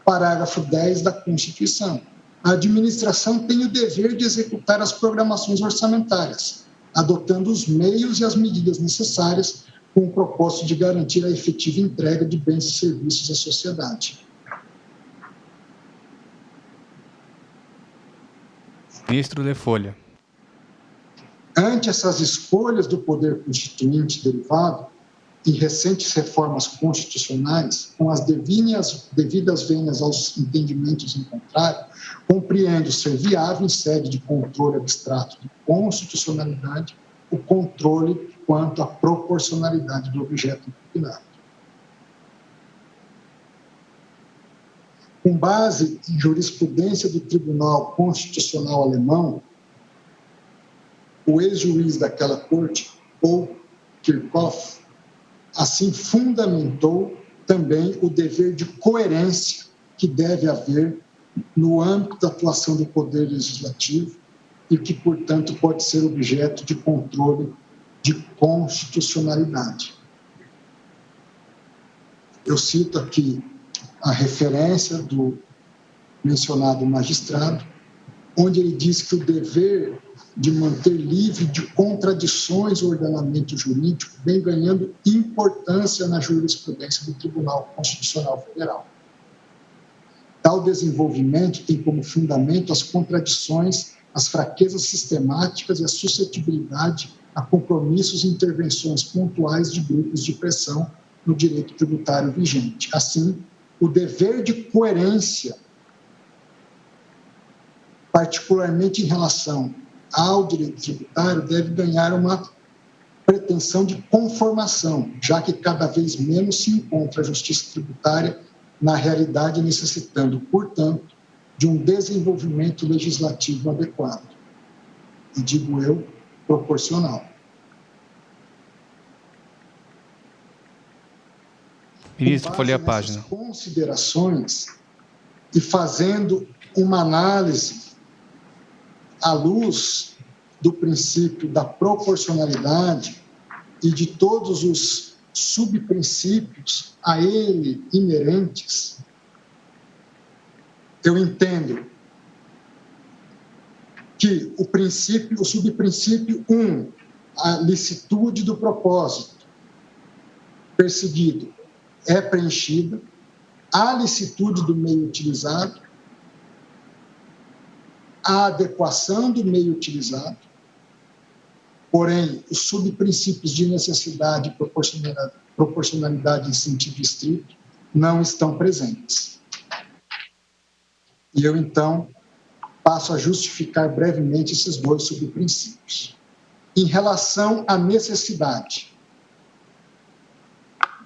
[SPEAKER 4] parágrafo 10 da Constituição. A administração tem o dever de executar as programações orçamentárias, adotando os meios e as medidas necessárias com o propósito de garantir a efetiva entrega de bens e serviços à sociedade.
[SPEAKER 1] Ministro de Folha.
[SPEAKER 4] Ante essas escolhas do poder constituinte derivado em recentes reformas constitucionais, com as devidas venhas aos entendimentos em contrário, compreendo ser viável em sede de controle abstrato de constitucionalidade o controle quanto à proporcionalidade do objeto impugnável. Com base em jurisprudência do Tribunal Constitucional Alemão, o ex-juiz daquela corte, Paul Kirchhoff, assim fundamentou também o dever de coerência que deve haver no âmbito da atuação do Poder Legislativo e que, portanto, pode ser objeto de controle de constitucionalidade. Eu cito aqui a referência do mencionado magistrado, onde ele diz que o dever de manter livre de contradições o ordenamento jurídico vem ganhando importância na jurisprudência do Tribunal Constitucional Federal. Tal desenvolvimento tem como fundamento as contradições, as fraquezas sistemáticas e a suscetibilidade a compromissos e intervenções pontuais de grupos de pressão no direito tributário vigente. Assim, o dever de coerência, particularmente em relação ao direito tributário, deve ganhar uma pretensão de conformação, já que cada vez menos se encontra a justiça tributária na realidade, necessitando, portanto, de um desenvolvimento legislativo adequado. E, digo eu, proporcional.
[SPEAKER 1] Ministro, folheie a página.
[SPEAKER 4] Considerações e fazendo uma análise à luz do princípio da proporcionalidade e de todos os subprincípios a ele inerentes, eu entendo que o subprincípio 1, a licitude do propósito, perseguido é preenchida, a licitude do meio utilizado, a adequação do meio utilizado, porém, os subprincípios de necessidade e proporcionalidade em sentido estrito não estão presentes. E eu, então, passo a justificar brevemente esses dois subprincípios. Em relação à necessidade,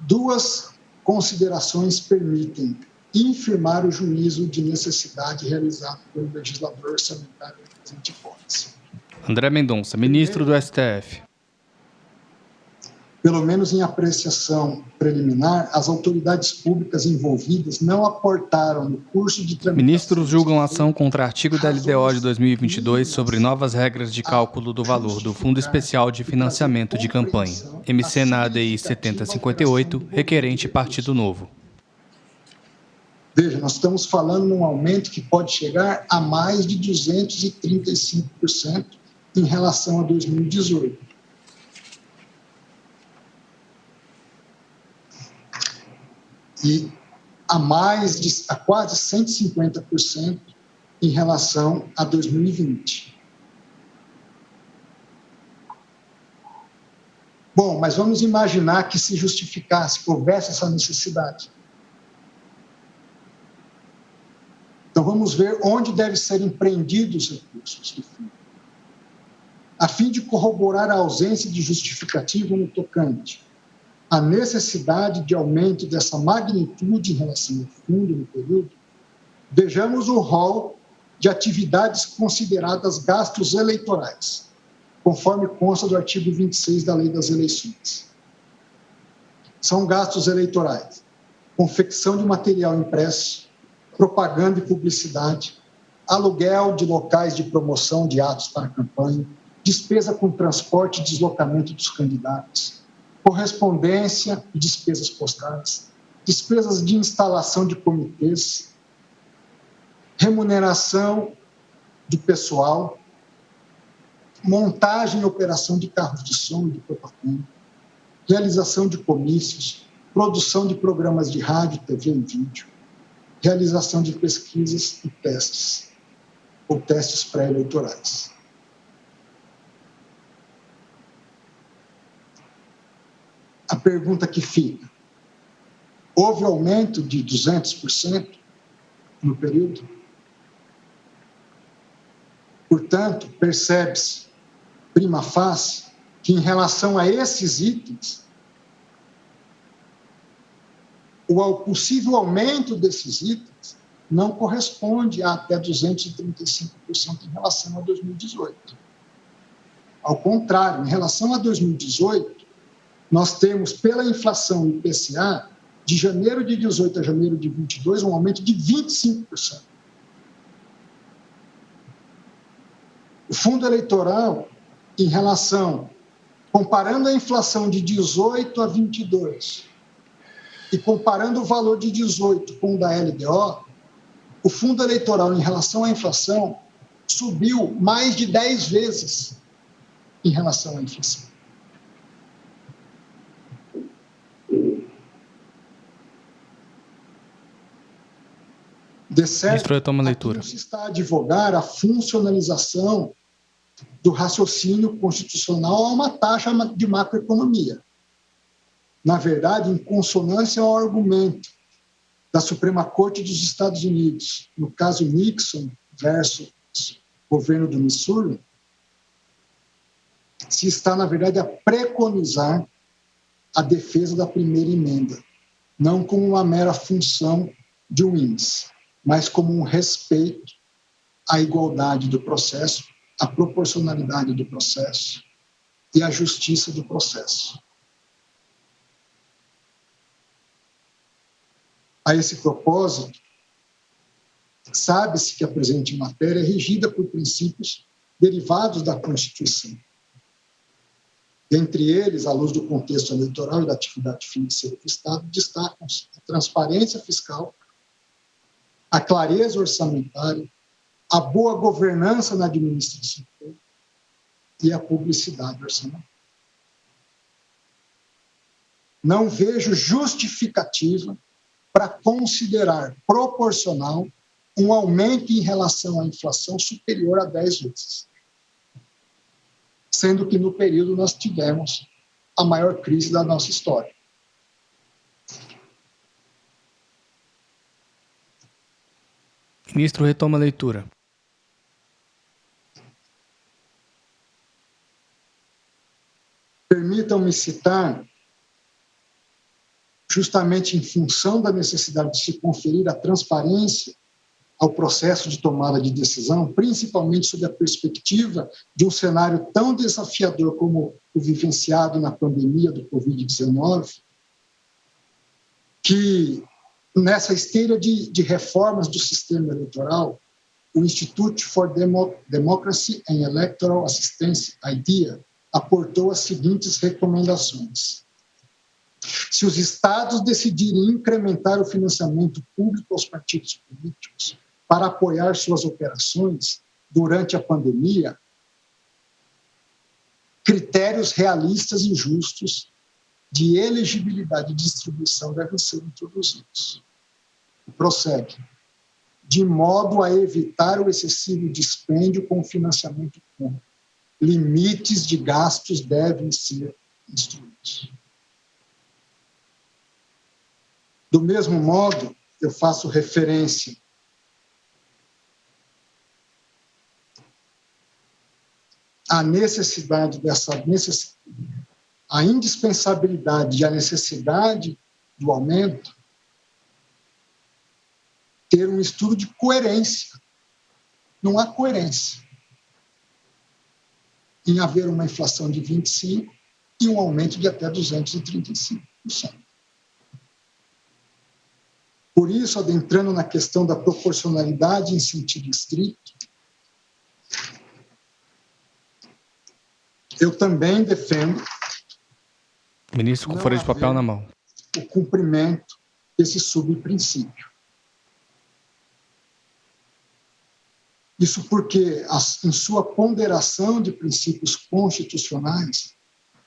[SPEAKER 4] duas considerações permitem infirmar o juízo de necessidade realizado pelo legislador orçamentário na presente hipótese.
[SPEAKER 1] André Mendonça, ministro do STF.
[SPEAKER 4] Pelo menos em apreciação preliminar, as autoridades públicas envolvidas não aportaram no curso de tramitação...
[SPEAKER 1] Ministros julgam ação contra artigo da LDO de 2022 sobre novas regras de cálculo do valor do Fundo Especial de Financiamento de Campanha. MC na ADI 7058, requerente Partido Novo.
[SPEAKER 4] Veja, nós estamos falando num aumento que pode chegar a mais de 235% em relação a 2018. E a quase 150% em relação a 2020. Bom, mas vamos imaginar que se justificasse, que houvesse essa necessidade. Então, vamos ver onde devem ser empreendidos os recursos do fundo. A fim de corroborar a ausência de justificativa no tocante a necessidade de aumento dessa magnitude em relação ao fundo no período, vejamos o rol de atividades consideradas gastos eleitorais, conforme consta do artigo 26 da Lei das Eleições. São gastos eleitorais: confecção de material impresso, propaganda e publicidade, aluguel de locais de promoção de atos para a campanha, despesa com transporte e deslocamento dos candidatos, correspondência e despesas postais, despesas de instalação de comitês, remuneração de pessoal, montagem e operação de carros de som e de propaganda, realização de comícios, produção de programas de rádio, TV e vídeo, realização de pesquisas e testes, ou testes pré-eleitorais. A pergunta que fica: houve aumento de 200% no período? Portanto, percebe-se, prima facie, que em relação a esses itens, o possível aumento desses itens não corresponde a até 235% em relação a 2018. Ao contrário, em relação a 2018, nós temos, pela inflação IPCA, de janeiro de 18 a janeiro de 22, um aumento de 25%. O fundo eleitoral, em relação, comparando a inflação de 18 a 22 e comparando o valor de 18 com o da LDO, o fundo eleitoral, em relação à inflação, subiu mais de 10 vezes em relação à inflação. De certo, aqui se está a advogar a funcionalização do raciocínio constitucional a uma taxa de macroeconomia. Na verdade, em consonância ao argumento da Suprema Corte dos Estados Unidos, no caso Nixon versus governo do Missouri, se está, na verdade, a preconizar a defesa da primeira emenda, não como uma mera função de um índice, mas como um respeito à igualdade do processo, à proporcionalidade do processo e à justiça do processo. A esse propósito, sabe-se que a presente matéria é regida por princípios derivados da Constituição. Dentre eles, à luz do contexto eleitoral e da atividade financeira do Estado, destacam-se a transparência fiscal, a clareza orçamentária, a boa governança na administração e a publicidade orçamentária. não vejo justificativa para considerar proporcional um aumento em relação à inflação superior a 10 vezes. Sendo que no período nós tivemos a maior crise da nossa história.
[SPEAKER 1] Ministro, retoma a leitura.
[SPEAKER 4] Permitam-me citar, justamente em função da necessidade de se conferir a transparência ao processo de tomada de decisão, principalmente sob a perspectiva de um cenário tão desafiador como o vivenciado na pandemia do Covid-19, que nessa esteira de reformas do sistema eleitoral, o Institute for Democracy and Electoral Assistance, IDEA, aportou as seguintes recomendações. Se os estados decidirem incrementar o financiamento público aos partidos políticos para apoiar suas operações durante a pandemia, critérios realistas e justos de elegibilidade e distribuição devem ser introduzidos. Prossegue. De modo a evitar o excessivo dispêndio com o financiamento público. Limites de gastos devem ser instruídos. Do mesmo modo, eu faço referência à necessidade a indispensabilidade e a necessidade do aumento, ter um estudo de coerência. Não há coerência em haver uma inflação de 25% e um aumento de até 235%. Por isso, adentrando na questão da proporcionalidade em sentido estrito, eu também defendo,
[SPEAKER 1] Ministro, com folha de papel na mão,
[SPEAKER 4] o cumprimento desse subprincípio. Isso porque, em sua ponderação de princípios constitucionais,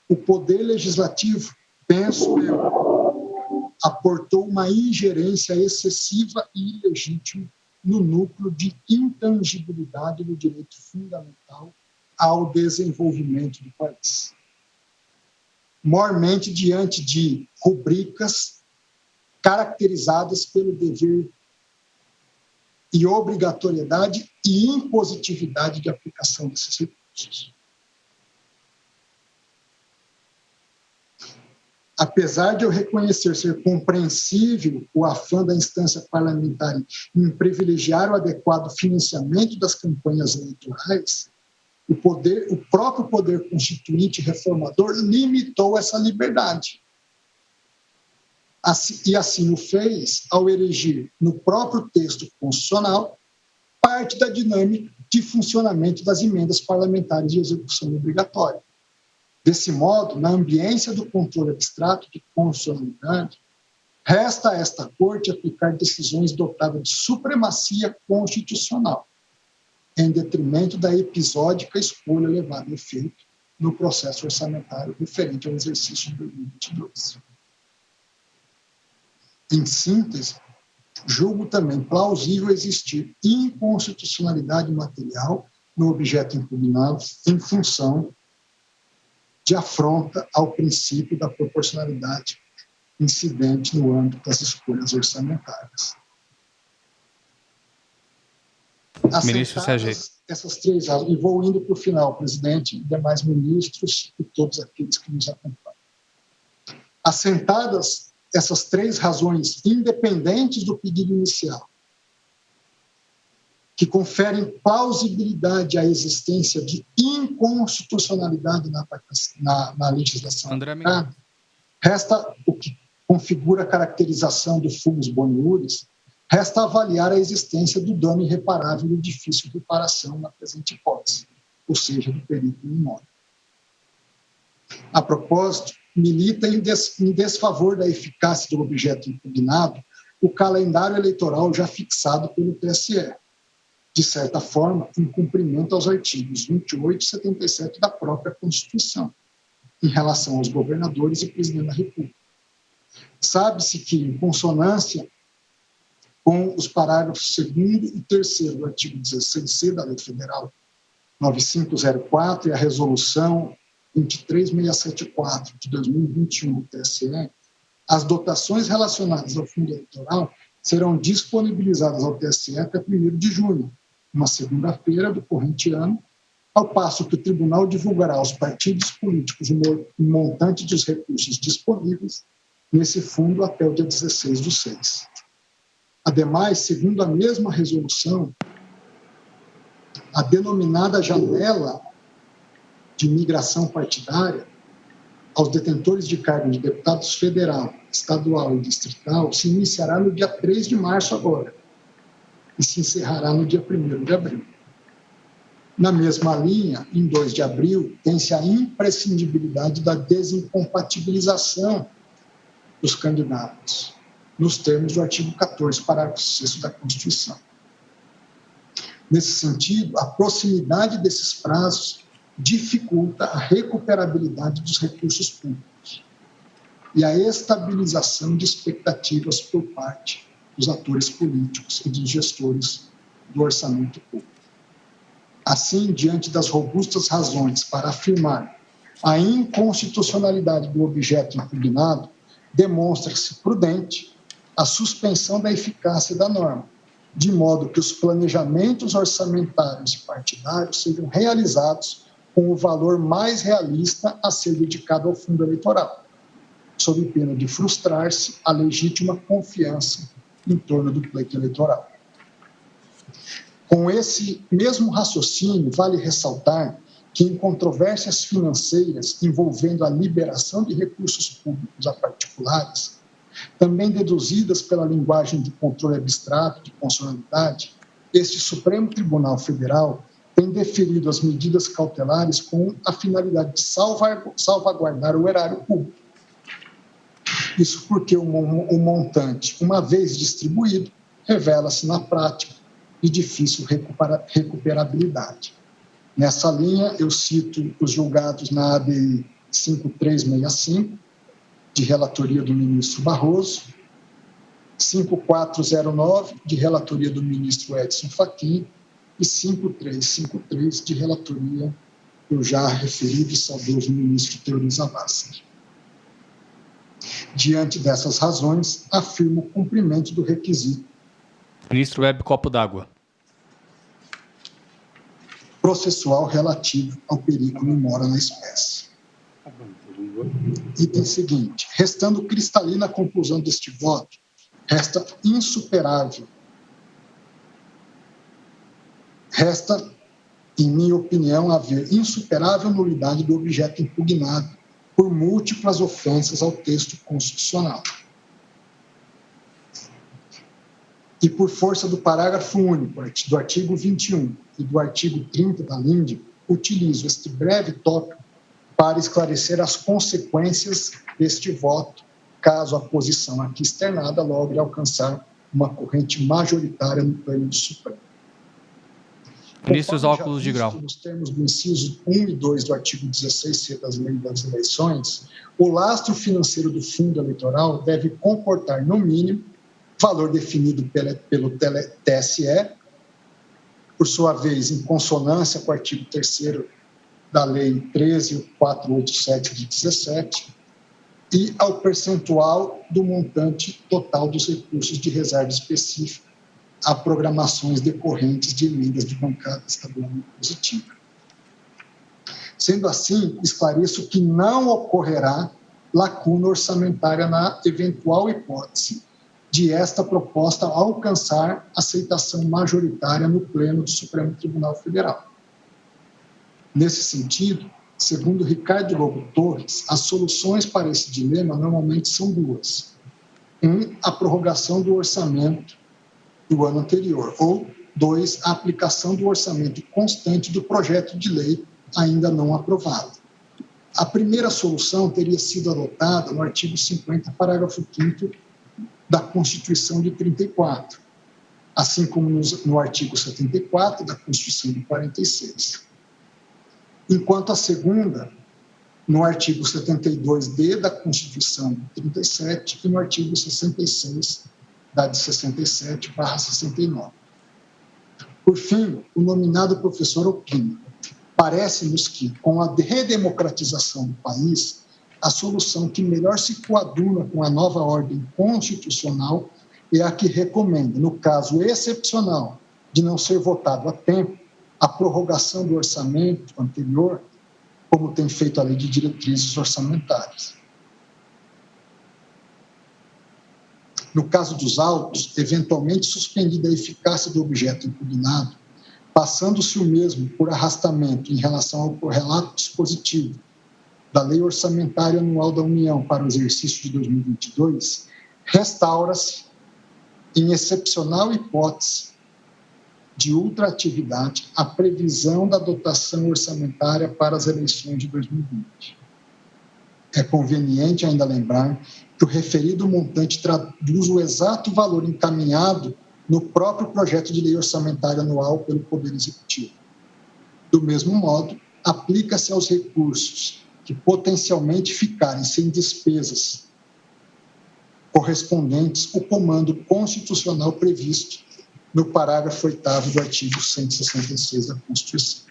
[SPEAKER 4] o Poder Legislativo, penso eu, aportou uma ingerência excessiva e ilegítima no núcleo de intangibilidade do direito fundamental ao desenvolvimento do país. Mormente diante de rubricas caracterizadas pelo dever e obrigatoriedade e impositividade de aplicação desses recursos. Apesar de eu reconhecer ser compreensível o afã da instância parlamentar em privilegiar o adequado financiamento das campanhas eleitorais, o próprio poder constituinte reformador limitou essa liberdade. E assim o fez ao erigir no próprio texto constitucional parte da dinâmica de funcionamento das emendas parlamentares de execução obrigatória. Desse modo, na ambiência do controle abstrato de constitucionalidade, resta a esta Corte aplicar decisões dotadas de supremacia constitucional, em detrimento da episódica escolha levada a efeito no processo orçamentário referente ao exercício de 2022. Em síntese, julgo também plausível existir inconstitucionalidade material no objeto impugnado em função de afronta ao princípio da proporcionalidade incidente no âmbito das escolhas orçamentárias.
[SPEAKER 1] Ministro Sérgio.
[SPEAKER 4] Essas três, e vou indo para o final, presidente, e demais ministros e todos aqueles que nos acompanham. Assentadas essas três razões independentes do pedido inicial, que conferem plausibilidade à existência de inconstitucionalidade na legislação americana, resta o que configura a caracterização do fumus boniuris, resta avaliar a existência do dano irreparável e difícil reparação na presente hipótese, ou seja, do perigo imóvel. A propósito, milita em desfavor da eficácia do objeto impugnado o calendário eleitoral já fixado pelo TSE, de certa forma, em cumprimento aos artigos 28 e 77 da própria Constituição, em relação aos governadores e presidente da República, Sabe-se que, em consonância com os parágrafos 2º e 3º do artigo 16C da Lei Federal 9504 e a Resolução 23674 de 2021 do TSE, as dotações relacionadas ao fundo eleitoral serão disponibilizadas ao TSE até 1º de junho, uma segunda-feira do corrente ano, ao passo que o Tribunal divulgará aos partidos políticos o montante dos recursos disponíveis nesse fundo até o dia 16/6. Ademais, segundo a mesma resolução, a denominada janela de migração partidária aos detentores de cargo de deputados federal, estadual e distrital se iniciará no dia 3 de março agora e se encerrará no dia 1º de abril. Na mesma linha, em 2 de abril, tem-se a imprescindibilidade da desincompatibilização dos candidatos, nos termos do artigo 14, parágrafo 6º da Constituição. Nesse sentido, a proximidade desses prazos dificulta a recuperabilidade dos recursos públicos e a estabilização de expectativas por parte dos atores políticos e dos gestores do orçamento público. Assim, diante das robustas razões para afirmar a inconstitucionalidade do objeto impugnado, demonstra-se prudente a suspensão da eficácia da norma, de modo que os planejamentos orçamentários e partidários sejam realizados com o valor mais realista a ser dedicado ao fundo eleitoral, sob pena de frustrar-se a legítima confiança em torno do pleito eleitoral. Com esse mesmo raciocínio, vale ressaltar que em controvérsias financeiras envolvendo a liberação de recursos públicos a particulares, também deduzidas pela linguagem de controle abstrato de constitucionalidade, este Supremo Tribunal Federal tem deferido as medidas cautelares com a finalidade de salvaguardar o erário público. Isso porque o montante, uma vez distribuído, revela-se na prática de difícil recuperabilidade. Nessa linha, eu cito os julgados na ADI 5365, de relatoria do ministro Barroso, 5409, de relatoria do ministro Edson Fachin, e 5353, de relatoria do já referido e saudoso ministro Teori Zavascki. Diante dessas razões, afirmo o cumprimento do requisito.
[SPEAKER 1] Ministro Web, copo d'água.
[SPEAKER 4] Processual relativo ao perigo que mora na espécie. Item seguinte. Restando cristalina a conclusão deste voto, resta, em minha opinião, haver insuperável nulidade do objeto impugnado por múltiplas ofensas ao texto constitucional. E por força do parágrafo único do artigo 21 e do artigo 30 da LINDE, utilizo este breve tópico para esclarecer as consequências deste voto, caso a posição aqui externada logre alcançar uma corrente majoritária no pleno do Supremo.
[SPEAKER 1] Ministro, os óculos de grau.
[SPEAKER 4] Nos termos do inciso 1 e 2 do artigo 16C das leis das eleições, o lastro financeiro do fundo eleitoral deve comportar, no mínimo, valor definido pelo TSE, por sua vez, em consonância com o artigo 3º da Lei 13.487 de 17, e ao percentual do montante total dos recursos de reserva específica a programações decorrentes de emendas de bancada estadual impositiva. Sendo assim, esclareço que não ocorrerá lacuna orçamentária na eventual hipótese de esta proposta alcançar aceitação majoritária no Pleno do Supremo Tribunal Federal. Nesse sentido, segundo Ricardo Lobo Torres, as soluções para esse dilema normalmente são duas. A prorrogação do orçamento do ano anterior, ou 2, a aplicação do orçamento constante do projeto de lei ainda não aprovado. A primeira solução teria sido adotada no artigo 50, parágrafo 5º da Constituição de 34, assim como no artigo 74 da Constituição de 46. Enquanto a segunda no artigo 72D da Constituição de 37 e no artigo 66 da de 67/69. Por fim, o nominado professor opina: parece-nos que, com a redemocratização do país, a solução que melhor se coaduna com a nova ordem constitucional é a que recomenda, no caso excepcional de não ser votado a tempo, a prorrogação do orçamento anterior, como tem feito a Lei de Diretrizes Orçamentárias. No caso dos autos, eventualmente suspendida a eficácia do objeto impugnado, passando-se o mesmo por arrastamento em relação ao correlato dispositivo da Lei Orçamentária Anual da União para o exercício de 2022, restaura-se, em excepcional hipótese de ultraatividade, a previsão da dotação orçamentária para as eleições de 2020. É conveniente ainda lembrar que o referido montante traduz o exato valor encaminhado no próprio projeto de lei orçamentária anual pelo Poder Executivo. Do mesmo modo, aplica-se aos recursos que potencialmente ficarem sem despesas correspondentes o comando constitucional previsto no parágrafo 8º do artigo 166 da Constituição.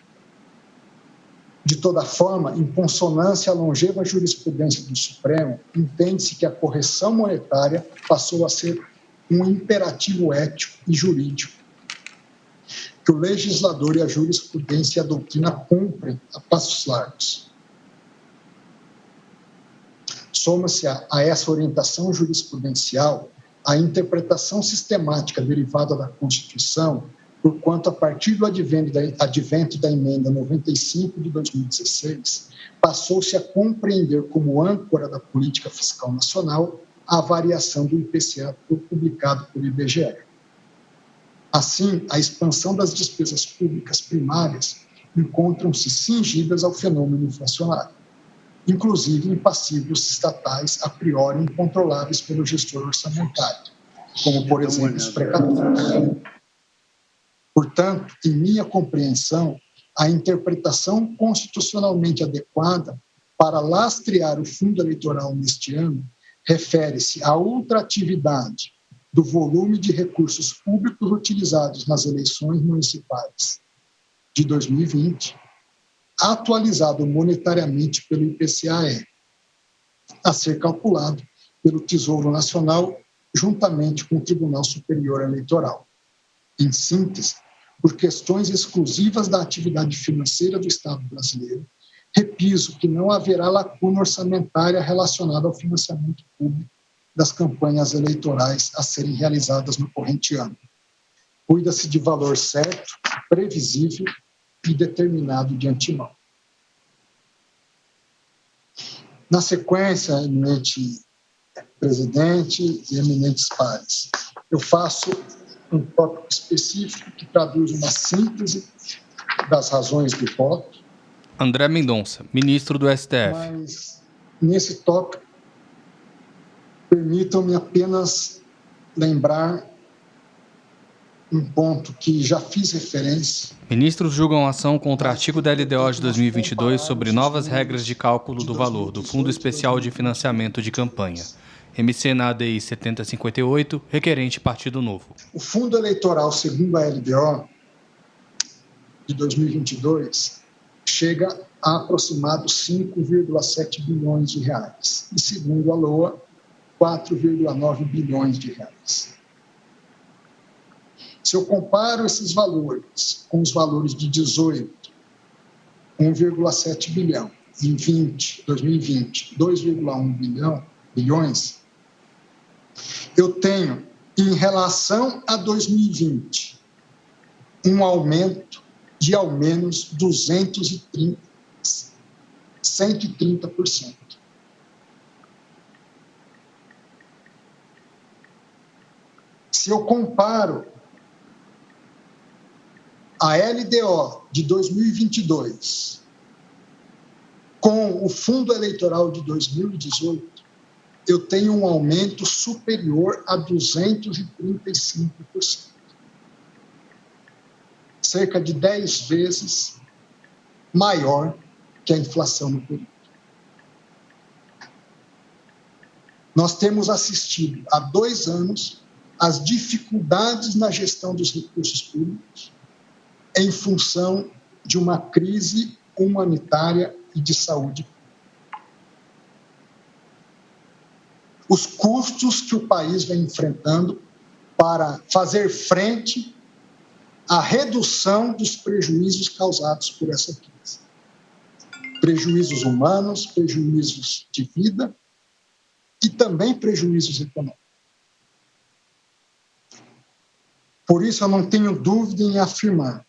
[SPEAKER 4] De toda forma, em consonância à longeva jurisprudência do Supremo, entende-se que a correção monetária passou a ser um imperativo ético e jurídico que o legislador e a jurisprudência e a doutrina cumprem a passos largos. Soma-se a essa orientação jurisprudencial a interpretação sistemática derivada da Constituição, porquanto, a partir do advento da emenda 95 de 2016, passou-se a compreender como âncora da política fiscal nacional a variação do IPCA publicado pelo IBGE. Assim, a expansão das despesas públicas primárias encontram-se cingidas ao fenômeno inflacionário, inclusive em passivos estatais a priori incontroláveis pelo gestor orçamentário, como, por exemplo, os precatórios. Portanto, em minha compreensão, a interpretação constitucionalmente adequada para lastrear o fundo eleitoral neste ano refere-se à ultraatividade do volume de recursos públicos utilizados nas eleições municipais de 2020, atualizado monetariamente pelo IPCA-E, a ser calculado pelo Tesouro Nacional juntamente com o Tribunal Superior Eleitoral. Em síntese, por questões exclusivas da atividade financeira do Estado brasileiro, repiso que não haverá lacuna orçamentária relacionada ao financiamento público das campanhas eleitorais a serem realizadas no corrente ano. Cuida-se de valor certo, previsível e determinado de antemão. Na sequência, eminente presidente e eminentes pares, eu faço um tópico específico que traduz uma síntese das razões do voto.
[SPEAKER 1] André Mendonça, ministro do STF.
[SPEAKER 4] Mas, nesse tópico, permitam-me apenas lembrar um ponto que já fiz referência.
[SPEAKER 1] Ministros julgam ação contra artigo da LDO de 2022 sobre novas regras de cálculo do valor do Fundo Especial de Financiamento de Campanha. MC na ADI 7058, requerente Partido Novo.
[SPEAKER 4] O fundo eleitoral, segundo a LDO de 2022, chega a aproximados 5,7 bilhões de reais. E, segundo a LOA, 4,9 bilhões de reais. Se eu comparo esses valores com os valores de 18, 1,7 bilhão, em 2020, 2,1 bilhões, eu tenho, em relação a 2020, um aumento de ao menos 130%. Se eu comparo a LDO de 2022 com o fundo eleitoral de 2018, eu tenho um aumento superior a 235%. Cerca de 10 vezes maior que a inflação no período. nós temos assistido há 2 anos às dificuldades na gestão dos recursos públicos em função de uma crise humanitária e de saúde. Os custos que o país vem enfrentando para fazer frente à redução dos prejuízos causados por essa crise. Prejuízos humanos, prejuízos de vida e também prejuízos econômicos. Por isso, eu não tenho dúvida em afirmar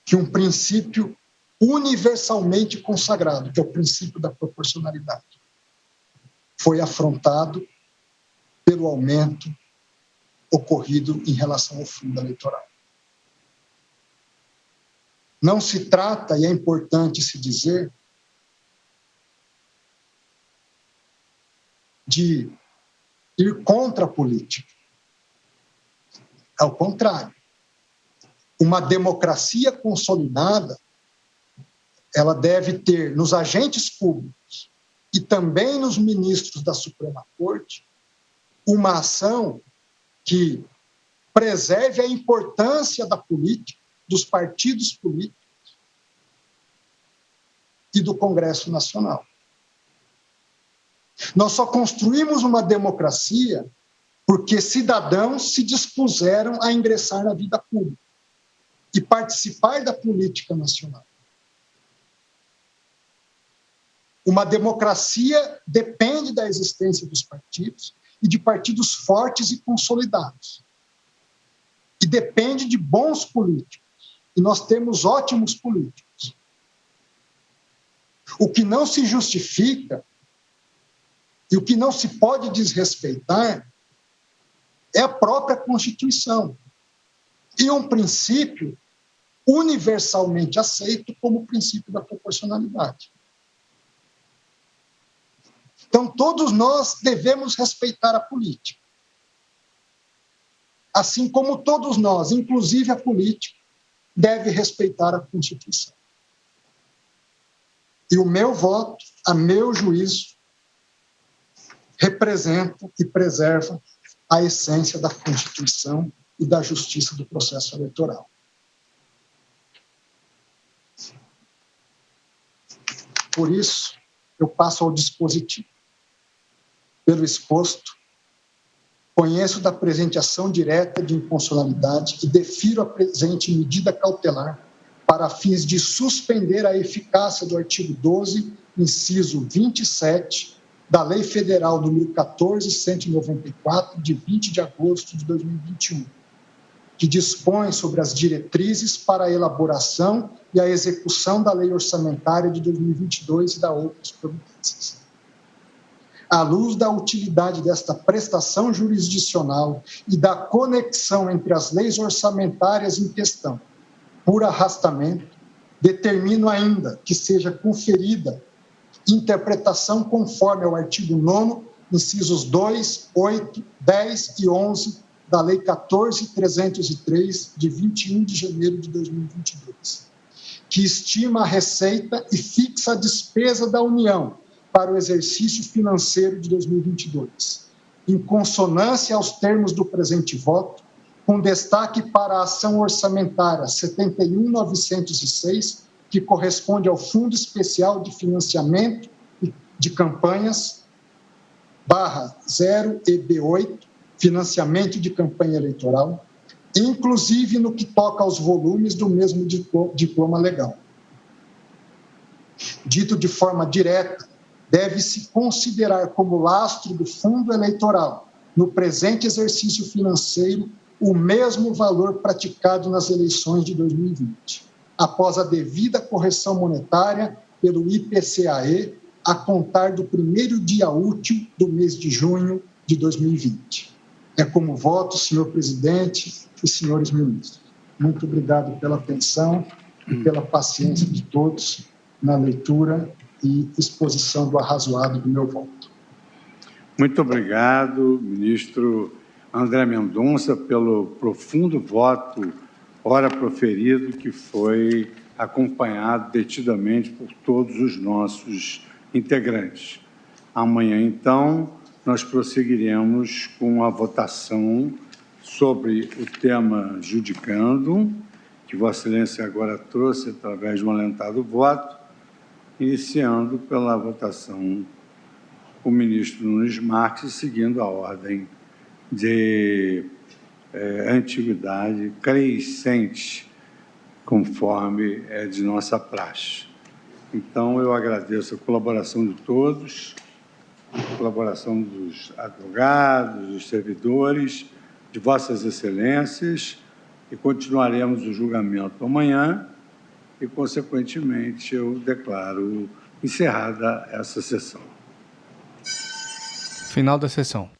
[SPEAKER 4] que um princípio universalmente consagrado, que é o princípio da proporcionalidade, foi afrontado pelo aumento ocorrido em relação ao fundo eleitoral. Não se trata, e é importante se dizer, de ir contra a política. Ao contrário. Uma democracia consolidada, ela deve ter nos agentes públicos e também nos ministros da Suprema Corte uma ação que preserve a importância da política, dos partidos políticos e do Congresso Nacional. Nós só construímos uma democracia porque cidadãos se dispuseram a ingressar na vida pública e participar da política nacional. Uma democracia depende da existência dos partidos e de partidos fortes e consolidados. E depende de bons políticos. E nós temos ótimos políticos. O que não se justifica e o que não se pode desrespeitar é a própria Constituição e um princípio universalmente aceito como o princípio da proporcionalidade. Então, todos nós devemos respeitar a política. Assim como todos nós, inclusive a política, deve respeitar a Constituição. E o meu voto, a meu juízo, representa e preserva a essência da Constituição e da justiça do processo eleitoral. Por isso, eu passo ao dispositivo. Pelo exposto, conheço da presente ação direta de inconstitucionalidade e defiro a presente medida cautelar para fins de suspender a eficácia do artigo 12, inciso 27, da Lei Federal nº 14.194, de 20 de agosto de 2021, que dispõe sobre as diretrizes para a elaboração e a execução da Lei Orçamentária de 2022 e da outras providências. À luz da utilidade desta prestação jurisdicional e da conexão entre as leis orçamentárias em questão, por arrastamento, determino ainda que seja conferida interpretação conforme ao artigo 9º, incisos 2, 8, 10 e 11 da Lei 14.303, de 21 de janeiro de 2022, que estima a receita e fixa a despesa da União para o exercício financeiro de 2022, em consonância aos termos do presente voto, com destaque para a ação orçamentária 71.906, que corresponde ao Fundo Especial de Financiamento de Campanhas, /0 EB8, financiamento de campanha eleitoral, inclusive no que toca aos volumes do mesmo diploma legal. Dito de forma direta, deve-se considerar como lastro do fundo eleitoral, no presente exercício financeiro, o mesmo valor praticado nas eleições de 2020, após a devida correção monetária pelo IPCAE, a contar do primeiro dia útil do mês de junho de 2020. É como voto, senhor presidente e senhores ministros. Muito obrigado pela atenção e pela paciência de todos na leitura e exposição do arrazoado do meu voto.
[SPEAKER 3] Muito obrigado, ministro André Mendonça, pelo profundo voto, ora proferido, que foi acompanhado detidamente por todos os nossos integrantes. Amanhã, então, nós prosseguiremos com a votação sobre o tema judicando, que Vossa Excelência agora trouxe através de um alentado voto, iniciando pela votação o ministro Nunes Marques, seguindo a ordem de antiguidade crescente, conforme é de nossa praxe. Então, eu agradeço a colaboração de todos, a colaboração dos advogados, dos servidores, de Vossas Excelências, e continuaremos o julgamento amanhã e, consequentemente, eu declaro encerrada essa sessão.
[SPEAKER 1] Final da sessão.